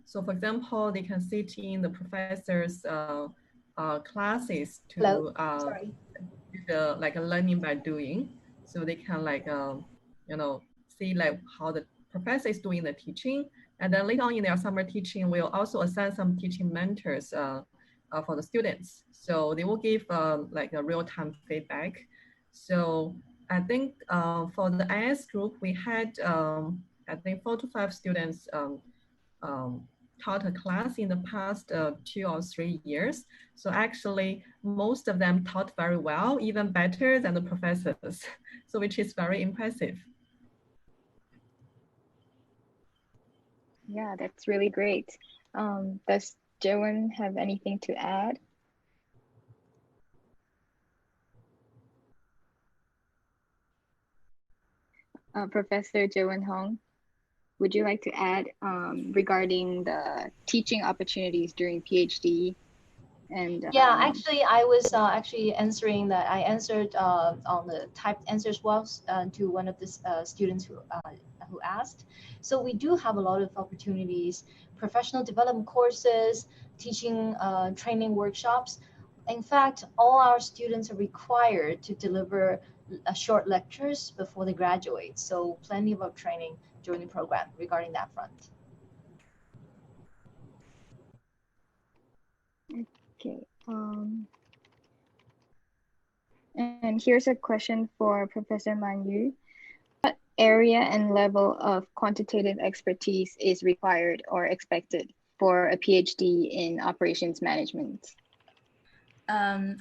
So for example, they can sit in the professor's classes to do learning by doing. So they can see how the professor is doing the teaching. And then later on in their summer teaching, we'll also assign some teaching mentors for the students. So they will give a real-time feedback. So I think for the IS group, we had I think 4 to 5 students taught a class in the past 2 or 3 years. So actually, most of them taught very well, even better than the professors, so which is very impressive. Yeah, that's really great. Does Joan have anything to add? Professor Joan Hong, would you like to add regarding the teaching opportunities during PhD? And yeah, actually, I was actually answering that. I answered on the typed answer as well to one of the students who asked. So we do have a lot of opportunities, professional development courses, teaching, training workshops. In fact, all our students are required to deliver short lectures before they graduate. So plenty of training during the program regarding that front. Okay. And here's a question for Professor Man Yu. What area and level of quantitative expertise is required or expected for a PhD in operations management?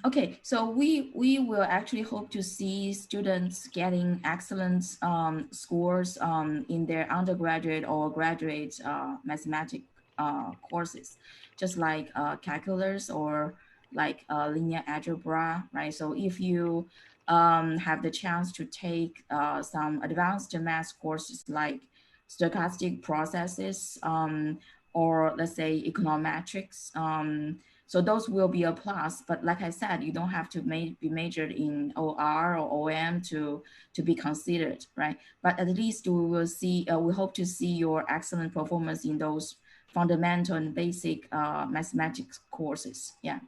Okay, so we will actually hope to see students getting excellent scores in their undergraduate or graduate mathematics courses, just like calculus or like linear algebra, right? So if you have the chance to take some advanced math courses like stochastic processes or let's say econometrics, so those will be a plus, but like I said, you don't have to be majored in OR or OM to be considered, right? But at least we will see, we hope to see your excellent performance in those fundamental and basic mathematics courses, yeah.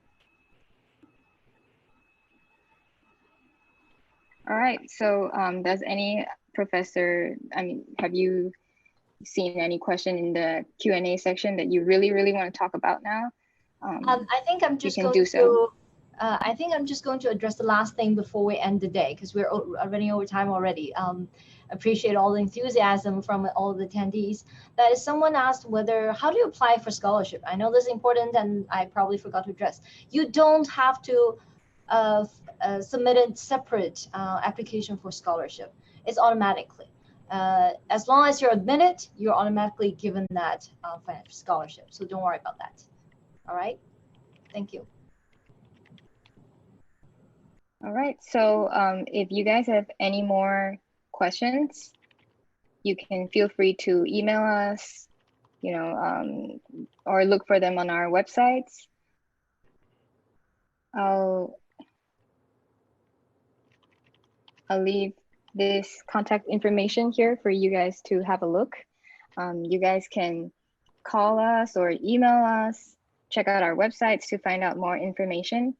All right, so does any professor, have you seen any question in the Q&A section that you really want to talk about now? I think I'm just going to. I think I'm just going to address the last thing before we end the day because we're running over time already. Appreciate all the enthusiasm from all the attendees. That is, someone asked how do you apply for scholarship? I know this is important and I probably forgot to address. You don't have to submit a separate application for scholarship. It's automatically. As long as you're admitted, you're automatically given that scholarship. So don't worry about that. All right. Thank you. All right. So if you guys have any more questions, you can feel free to email us, or look for them on our websites. I'll leave this contact information here for you guys to have a look. You guys can call us or email us, check out our websites to find out more information.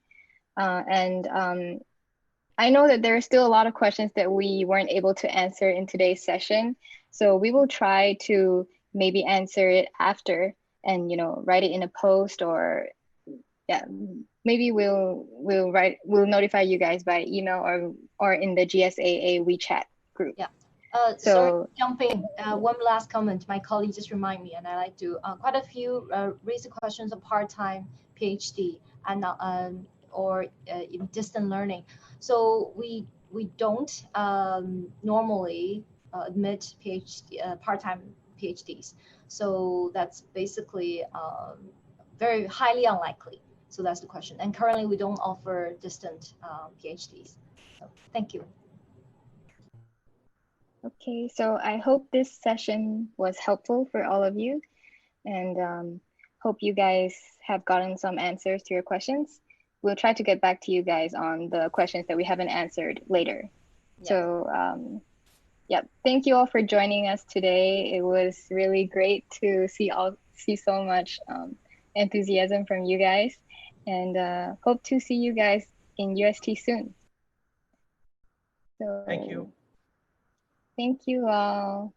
I know that there are still a lot of questions that we weren't able to answer in today's session. So we will try to maybe answer it after and, write it in a post, or maybe we'll notify you guys by email or in the GSAA WeChat group. Yeah. Sorry, jumping. One last comment. My colleague just reminded me, and I like to quite a few raise the questions of part-time PhD and or in distant learning. So we don't normally admit PhD part-time PhDs. So that's basically very highly unlikely. So that's the question. And currently we don't offer distant PhDs. So thank you. Okay, so I hope this session was helpful for all of you, and hope you guys have gotten some answers to your questions. We'll try to get back to you guys on the questions that we haven't answered later. Yeah. So thank you all for joining us today. It was really great to see so much enthusiasm from you guys, and hope to see you guys in UST soon. So thank you. Thank you all.